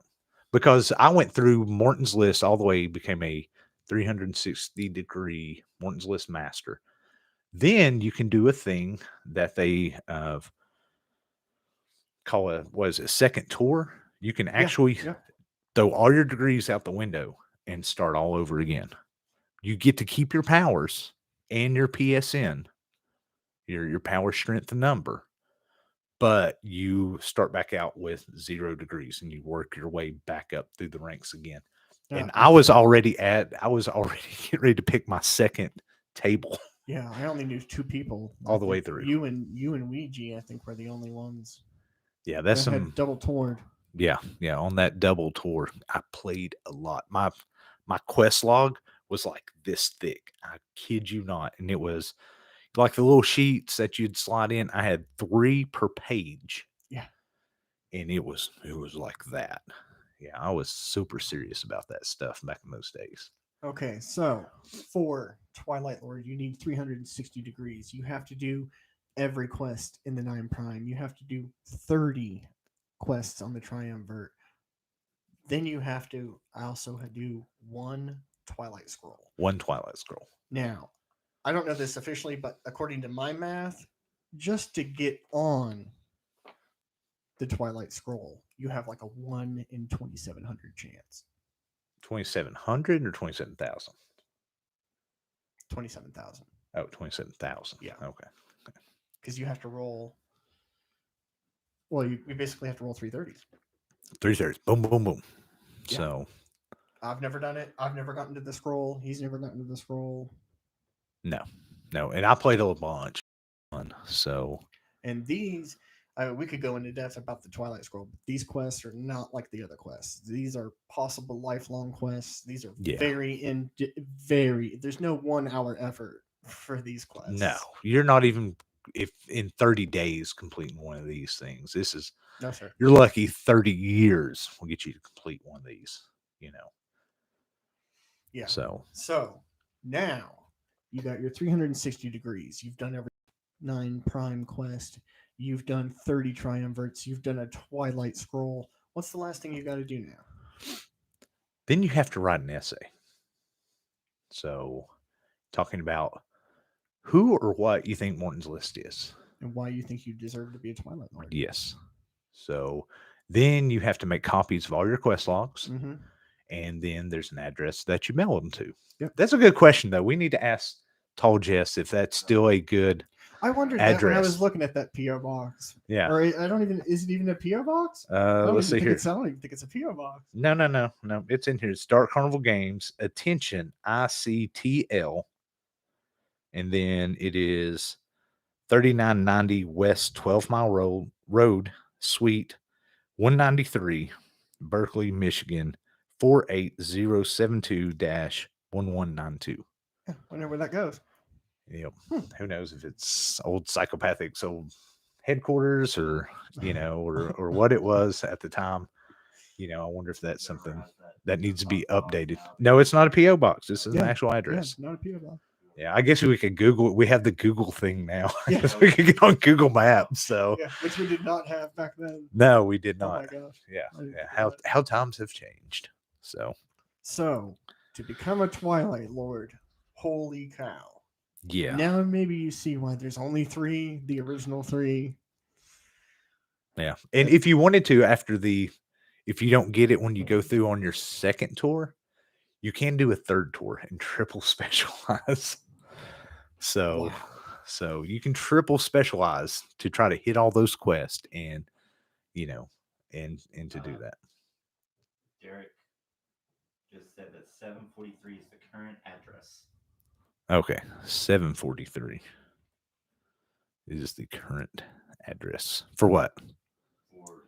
Because I went through Morton's list all the way, became a 360 degree Morton's list master. Then you can do a thing that they call a second tour. You can actually throw all your degrees out the window and start all over again. You get to keep your powers and your PSN, your power, strength, and number, but you start back out with 0 degrees and you work your way back up through the ranks again. And I was already getting ready to pick my second table. Yeah, I only knew 2 people all the way through. You and Ouija, I think, were the only ones. Yeah, that's that had double toured. Yeah, on that double tour, I played a lot. My quest log was like this thick. I kid you not, and it was like the little sheets that you'd slide in. I had 3 per page. Yeah, and it was like that. Yeah, I was super serious about that stuff back in those days. Okay, so for Twilight Lord, you need 360 degrees. You have to do every quest in the 9 prime. You have to do 30 quests on the Triumvirate. Then you have to also do 1 Twilight Scroll. 1 Twilight Scroll. Now, I don't know this officially, but according to my math, just to get on the Twilight Scroll, you have like a 1 in 2,700 chance. 2,700 or 27,000? 27,000. Oh, 27,000. Yeah. Okay. Because you have to roll. Well, you basically have to roll 330s. 330s. Boom, boom, boom. Yeah. So. I've never done it. I've never gotten to the scroll. He's never gotten to the scroll. No. And I played a bunch. So. And these, we could go into depth about the Twilight Scroll, but these quests are not like the other quests. These are possible lifelong quests. These are very, there's no 1 hour effort for these quests. No, you're not even, if in 30 days completing one of these things. This is, no, sir. You're lucky 30 years will get you to complete one of these, Yeah. So now you got your 360 degrees. You've done every 9 prime quest. You've done 30 triumvirates. You've done a Twilight Scroll. What's the last thing you got to do now? Then you have to write an essay. So, talking about who or what you think Morton's list is. And why you think you deserve to be a Twilight Lord. Yes. So, then you have to make copies of all your quest logs. Mm-hmm. And then there's an address that you mail them to. Yep. That's a good question, though. We need to ask Tall Jess if that's still a good I wondered address. that when I was looking at that P.O. box. Yeah. Or is it even a P.O. box? Let's see here. I don't even think it's a P.O. box. No. It's in here. It's Dark Carnival Games. Attention, ICTL. And then it is 3990 West 12 Mile Road, Suite 193, Berkeley, Michigan, 48072-1192. Yeah, wonder where that goes. Yep. Who knows if it's old Psychopathics old headquarters or or what it was at the time. I wonder if that's something that needs to be updated. No, it's not a PO box. This is an actual address. Yeah, not a PO box. Yeah, I guess we could Google. We have the Google thing now. I Yeah. guess we could get on Google Maps. So Yeah, which we did not have back then. no, we did Oh not. my gosh. Yeah, I didn't yeah. think of that. How times have changed. So So, to become a Twilight Lord, holy cow. yeah, Now maybe you see why there's only 3, the original 3. yeah. And if you wanted to, if you don't get it when you go through on your second tour, you can do a third tour and triple specialize. So, Wow. so you can triple specialize to try to hit all those quests, and and to do that. Derek just said that 743 is the current address. Okay, 743 is the current address for what? For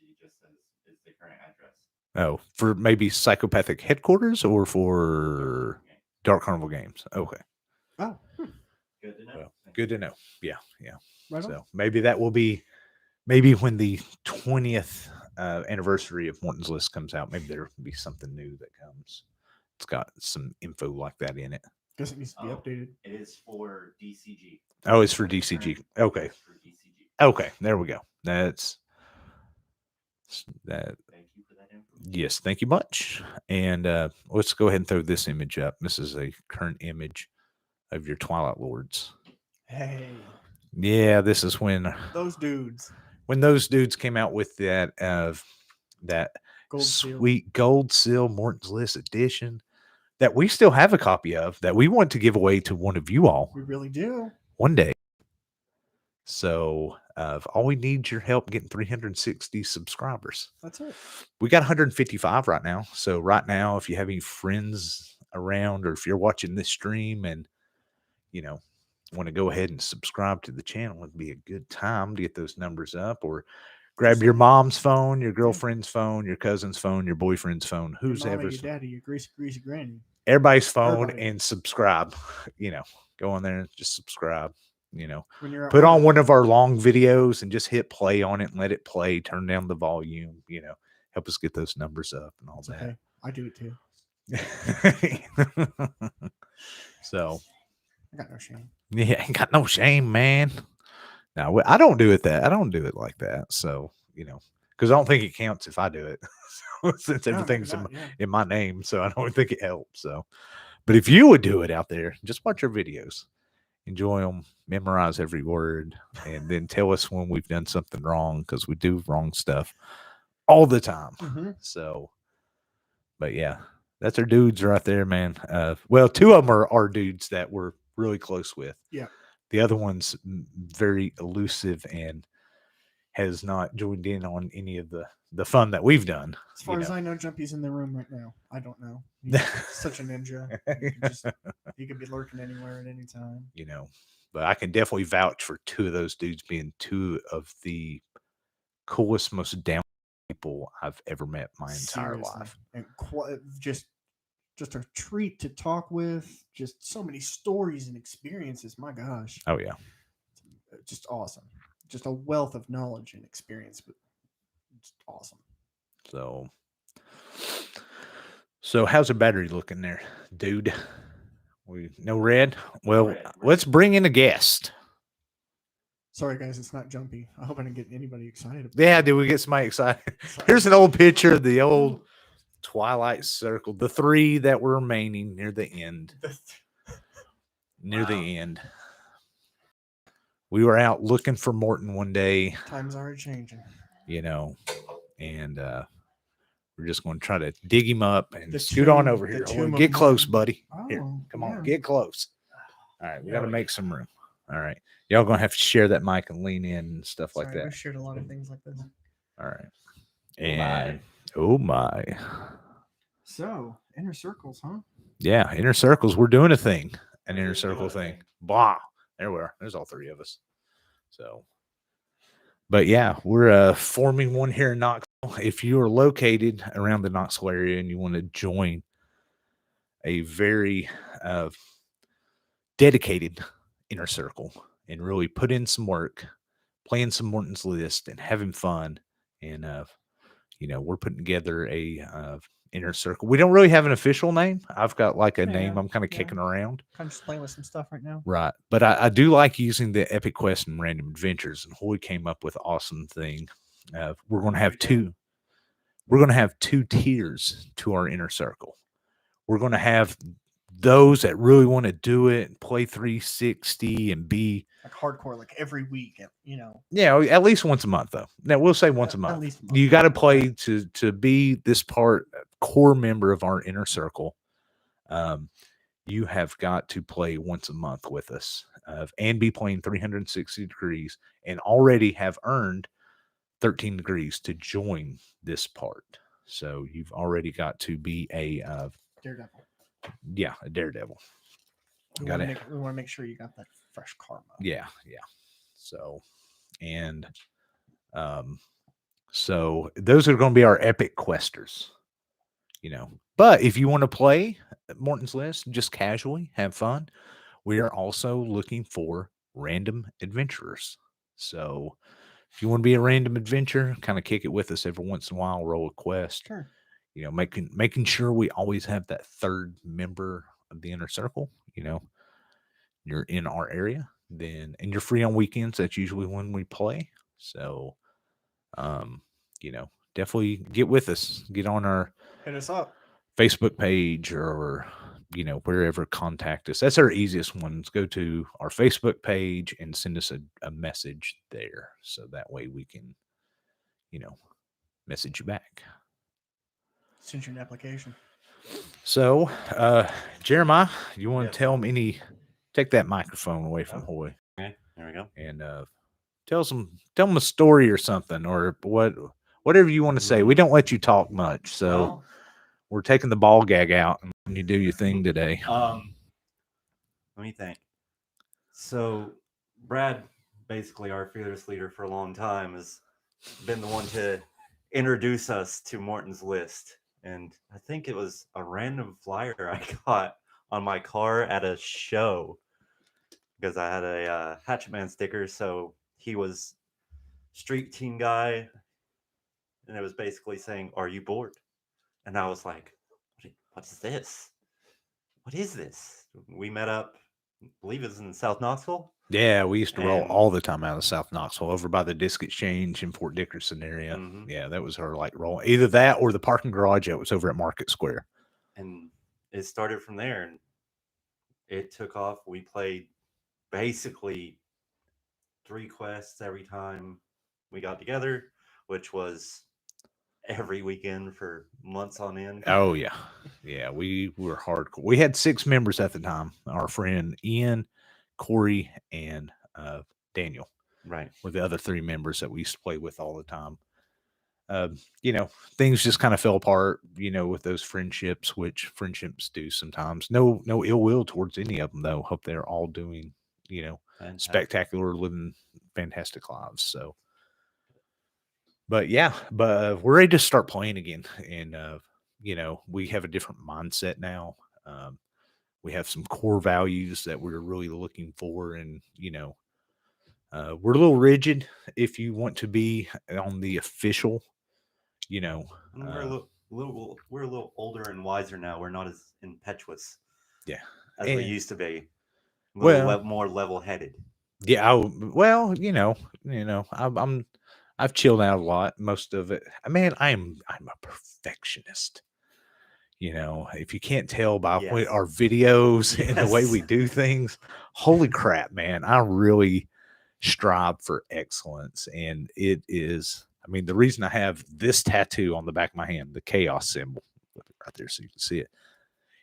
he just says it's the current address. Oh, for maybe Psychopathic Headquarters or for Dark Carnival Games. Okay. Oh, Good to know. Well, good to know. Yeah, yeah. right on. So maybe that will be maybe when the 20th anniversary of Morton's List comes out, maybe there will be something new that comes. It's got some info like that in it. Guess it needs to be updated. It is for DCG. Oh, it's for DCG. Okay. It's for DCG. Okay, there we go. That's that. Thank you for that information. Yes, thank you much. And let's go ahead and throw this image up. This is a current image of your Twilight Lords. Hey, Yeah, this is when those dudes. those dudes came out with that Gold seal. sweet gold seal Morton's List edition that we still have a copy of that we want to give away to one of you all We really do. one day. So all we need is your help getting 360 subscribers. That's it. We got 155 right now. So right now, if you have any friends around, or if you're watching this stream and want to go ahead and subscribe to the channel, it'd be a good time to get those numbers up. Or grab your mom's phone, your girlfriend's phone, your cousin's phone, your boyfriend's phone, who's Your mama, ever, your daddy, your greasy granny. everybody's phone, Everybody. and subscribe. Go on there and just subscribe. When you're at Put on work. one of our long videos and just hit play on it and let it play. Turn down the volume. Help us get those numbers up and all It's that. okay. I do it too. So I got no shame. yeah, ain't got no shame, man. No, I don't do it like that. So because I don't think it counts if I do it, since No, everything's not, yeah. in my name. So I don't think it helps. So, but if you would do it out there, just watch our videos, enjoy them, memorize every word, and then tell us when we've done something wrong, because we do wrong stuff all the time. Mhm. So, but yeah, that's our dudes right there, man. Well, 2 of them are our dudes that we're really close with. Yeah. The other one's very elusive and has not joined in on any of the fun that we've done. As far as I know, Jumpy's in the room right now. I don't know. He's such a ninja. He could be lurking anywhere at any time. But I can definitely vouch for 2 of those dudes being 2 of the coolest, most down people I've ever met my entire Seriously. life. And just a treat to talk with. Just so many stories and experiences. My gosh. Oh yeah. Just awesome. Just a wealth of knowledge and experience. But just awesome. So how's the battery looking there, dude? No red? Well, Red. let's bring in a guest. Sorry, guys, it's not Jumpy. I hope I didn't get anybody excited. About Yeah, it. did we get somebody excited? Sorry. Here's an old picture of the old Twilight Circle, the 3 that were remaining near the end. Near the end. We were out looking for Morton one day, Times are changing. and we're just going to try to dig him up and The scoot on tomb- over the here. tomb of Get close, Morton. buddy. Here, Oh, come yeah. on, get close. All right, we got to Yeah. make some room. All right, y'all gonna have to share that mic and lean in and stuff like Sorry, that. I've shared a lot of things like this. All right, Oh, my. and oh my, So, inner circles, huh? yeah, inner circles. We're doing a thing, an We're inner doing circle a thing. thing. Blah. There we are. There's all 3 of us. So, but yeah, we're forming one here in Knoxville. If you are located around the Knoxville area and you want to join a very dedicated inner circle and really put in some work, playing some Morton's List and having fun, and we're putting together a inner circle. We don't really have an official name. I've got like a name Yeah, I'm kind of yeah. kicking around. I'm just playing with some stuff right now. Right. But I do like using the epic quest and random adventures. And Hoy came up with an awesome thing. We're going to have two. We're going to have 2 tiers to our inner circle. We're going to have those that really want to do it and play 360 and be Like hardcore, like every week, at least once a month though. Now we'll say once a month. At least a month. You got to play to be this core member of our inner circle. You have got to play once a month with us and be playing 360 degrees and already have earned 13 degrees to join this part. So you've already got to be a daredevil. Yeah, a daredevil. We want to make sure you got that fresh karma. Yeah. So, and so those are going to be our epic questers. But if you want to play Morton's List just casually, have fun, we are also looking for random adventurers. So if you want to be a random adventurer, kind of kick it with us every once in a while, roll a quest. Sure. Making sure we always have that third member of the inner circle. You're in our area, and you're free on weekends. That's usually when we play. So, definitely get with us. Get on our Hit us up. Facebook page or wherever, contact us. That's our easiest ones. Go to our Facebook page and send us a message there. So that way we can, message you back. Send you an application. So, Jeremiah, you want to tell them take that microphone away from Hoy. Okay, there we go. And tell them a story or something, or whatever you want to say. We don't let you talk much, so we're taking the ball gag out and you do your thing today. Let me think. So Brad, basically our fearless leader for a long time, has been the one to introduce us to Morton's List. And I think it was a random flyer I got on my car at a show because I had a Hatchetman sticker. So he was street team guy. And it was basically saying, "Are you bored?" And I was like, "What's this? What is this?" We met up, I believe it was in South Knoxville. Yeah, we used to roll all the time out of South Knoxville, over by the Disc Exchange in Fort Dickerson area. Mhm. Yeah, that was her roll. Either that or the parking garage that was over at Market Square. And it started from there, and it took off. We played basically 3 quests every time we got together, which was every weekend for months on end. Oh yeah, we were hardcore. We had 6 members at the time. Our friend Ian, Corey, and Daniel, right, were the other 3 members that we used to play with all the time. Things just kind of fell apart, with those friendships, which friendships do sometimes. No ill will towards any of them, though. Hope they're all doing, fantastic. spectacular, living fantastic lives. So, but yeah, we're ready to start playing again. And, we have a different mindset now. We have some core values that we're really looking for. And, we're a little rigid if you want to be on the official, And we're a little older and wiser now. We're not as impetuous, as we used to be. A little more level-headed. Yeah. I've chilled out a lot. Most of it. Man, I'm a perfectionist. If you can't tell by our videos and the way we do things, holy crap, man! I really strive for excellence, and it is. I mean, the reason I have this tattoo on the back of my hand, the chaos symbol, right there, so you can see it,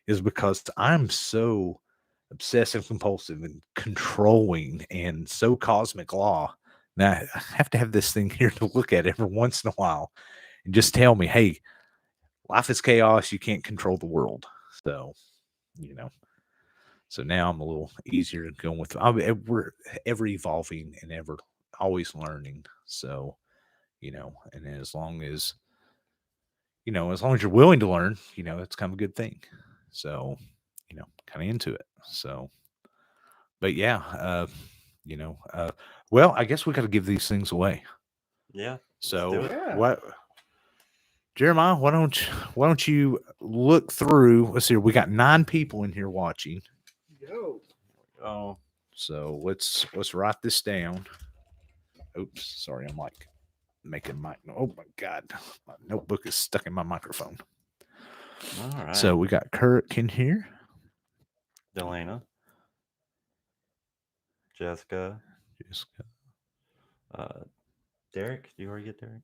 is because I'm so obsessive compulsive and controlling and so cosmic law. Now I have to have this thing here to look at every once in a while and just tell me, hey, life is chaos. You can't control the world. So, so now I'm a little easier going with, we're ever evolving and ever always learning. So, and as long as you're willing to learn, it's kind of a good thing. So, kind of into it. So, but yeah, well, I guess we got to give these things away. Yeah. So let's do it. what? Jeremiah, why don't you look through? Let's see. We got 9 people in here watching, Yo. Oh, so let's write this down. Oops, sorry, I'm like making my. Oh my god, my notebook is stuck in my microphone. all right. So we got Kirk in here. Delana, Jessica, Jessica. Derek. Do you already get Derek?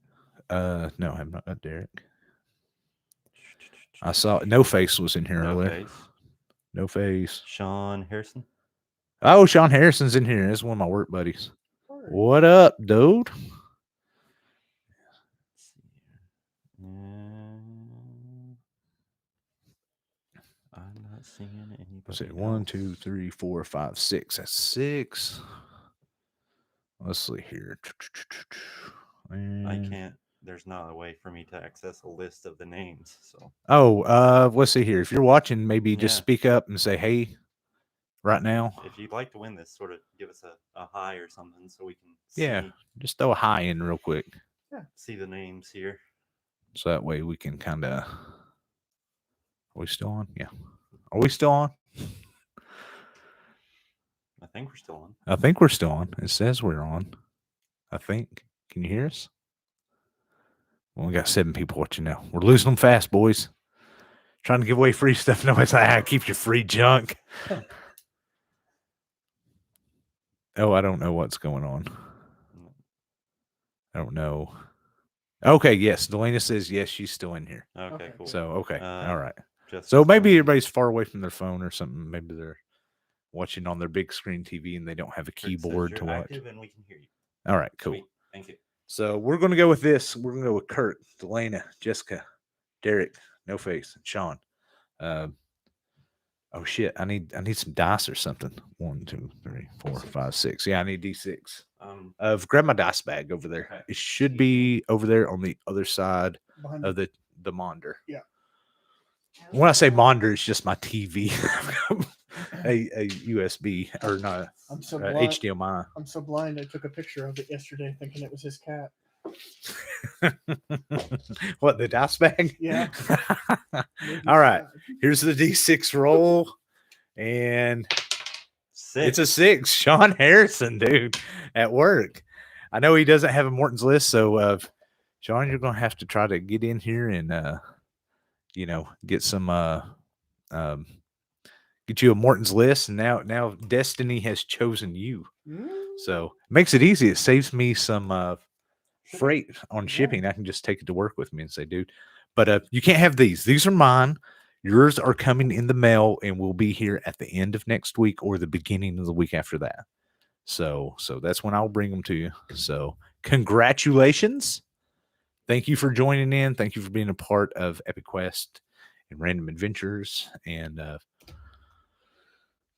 No, I'm not Derek. I saw No Face was in here No earlier. face. No Face. Sean Harrison. Oh, Sean Harrison's in here. That's one of my work buddies. Word. What up, dude? Let's see here. I'm not seeing anybody. Let's see. 1, else. 2, 3, 4, 5, 6. That's 6. Let's see here. I And- can't. There's not a way for me to access a list of the names. So Oh, let's see here. If you're watching, maybe just Yeah. speak up and say, "Hey," right now. if you'd like to win this, sort of give us a hi or something so we can Yeah. Just throw a hi in real quick, see the names here. so that way we can kind of. Are we still on? Yeah. Are we still on? I think we're still on. I think we're still on. It says we're on. I think. Can you hear us? Well, we got 7 people watching now. We're losing them fast, boys. Trying to give away free stuff. Nobody's like, keep your free junk. Oh, I don't know what's going on. I don't know. Okay, yes. Delana says yes, she's still in here. Okay, Okay. cool. So, okay. All right. Jessica's So maybe still- everybody's far away from their phone or something. Maybe they're watching on their big screen TV and they don't have a Kurt says keyboard to you're watch. active and we can hear you. All right, cool. Sweet. Thank you. So we're going to go with this. We're going to go with Kurt, Delana, Jessica, Derek, No Face, and Sean. Oh shit! I need some dice or something. 1, 2, 3, 4, 5, 6. Yeah, I need D6. Grab my dice bag over there. Okay. It should be over there on the other side Behind of the monitor. Yeah. When I say monitor, it's just my TV, a USB or not I'm so blind. HDMI. I'm so blind. I took a picture of it yesterday, thinking it was his cat. What, the dice bag? Yeah. All right. Here's the D6 roll, and 6. it's a 6. Sean Harrison, dude, at work. I know he doesn't have a Morton's list, so Sean, you're gonna have to try to get in here and get some get you a Morton's list. And now Destiny has chosen you, so it makes it easy. It saves me some freight on shipping. I can just take it to work with me and say, dude, but you can't have these. These are mine. Yours are coming in the mail and will be here at the end of next week or the beginning of the week after that. So that's when I'll bring them to you. So congratulations. Thank you for joining in. Thank you for being a part of Epic Quest and Random Adventures. And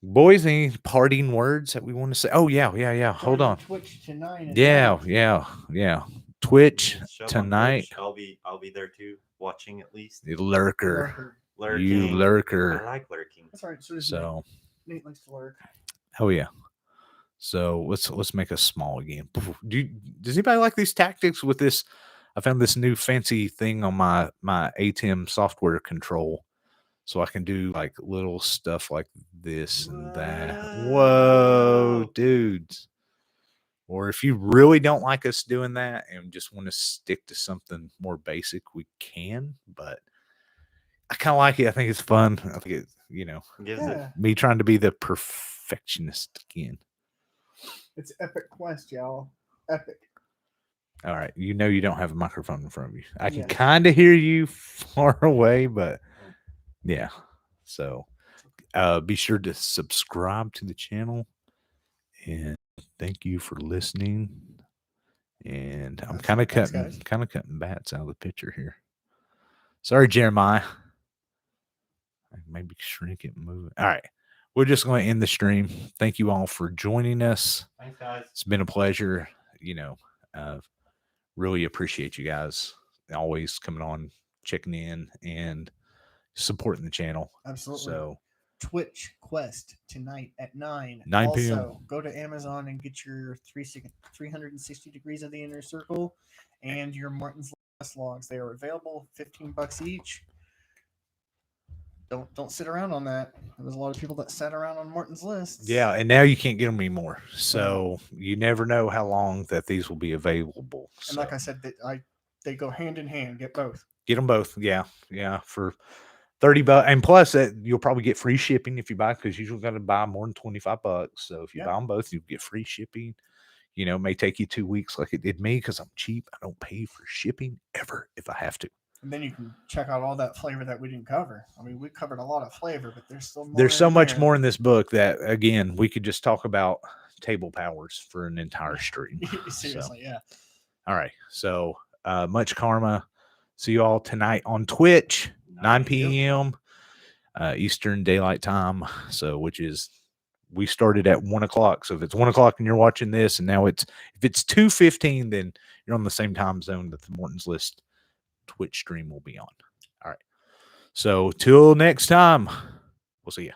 boys, any parting words that we want to say? Oh, yeah. Hold on. Twitch tonight. at Yeah. 9. Twitch Show on tonight. Twitch. I'll be there too, watching at least. The lurker. Lurker. You Lurking. lurker. I like lurking. That's right. So does So, Nate. Nate likes to lurk. oh yeah. So let's make us small again. Does anybody like these tactics with this? I found this new fancy thing on my ATEM software control, so I can do like little stuff like this and that. Whoa, dudes! Or if you really don't like us doing that and just want to stick to something more basic, we can. But I kind of like it. I think it's fun. I think it, Gives Yeah. me trying to be the perfectionist again. It's Epic Quest, y'all. Epic. All right. You don't have a microphone in front of you. I can Yes. kind of hear you far away, but yeah. So be sure to subscribe to the channel. And thank you for listening. And I'm kind of Thanks, cutting bats out of the picture here. Sorry, Jeremiah. Maybe shrink it and move it. All right. We're just going to end the stream. Thank you all for joining us. Thanks, guys. It's been a pleasure. Really appreciate you guys always coming on, checking in, and supporting the channel. Absolutely. So Twitch Quest tonight at 9. 9 p.m. Also, go to Amazon and get your 360 degrees of the inner circle and your Morton's logs. They are available, $15 each. Don't sit around on that. There's a lot of people that sat around on Morton's lists. Yeah, and now you can't get them anymore. So you never know how long that these will be available. And like I said, they go hand in hand. Get both. Get them both. Yeah, for $30, and plus you'll probably get free shipping if you buy, because you're going to buy more than $25. So if you buy them both, you get free shipping. You know, it may take you 2 weeks like it did me, because I'm cheap. I don't pay for shipping ever if I have to. And then you can check out all that flavor that we didn't cover. I mean, we covered a lot of flavor, but there's still more. There's so much more in this book that, again, we could just talk about table powers for an entire stream. Seriously, yeah. All right. So much karma. See you all tonight on Twitch, 9 p.m. Eastern Daylight Time. So, which is, we started at 1 o'clock. So if it's 1 o'clock and you're watching this, and now if it's 2:15, then you're on the same time zone that the Morton's List Twitch stream will be on. All right. So till next time, we'll see you.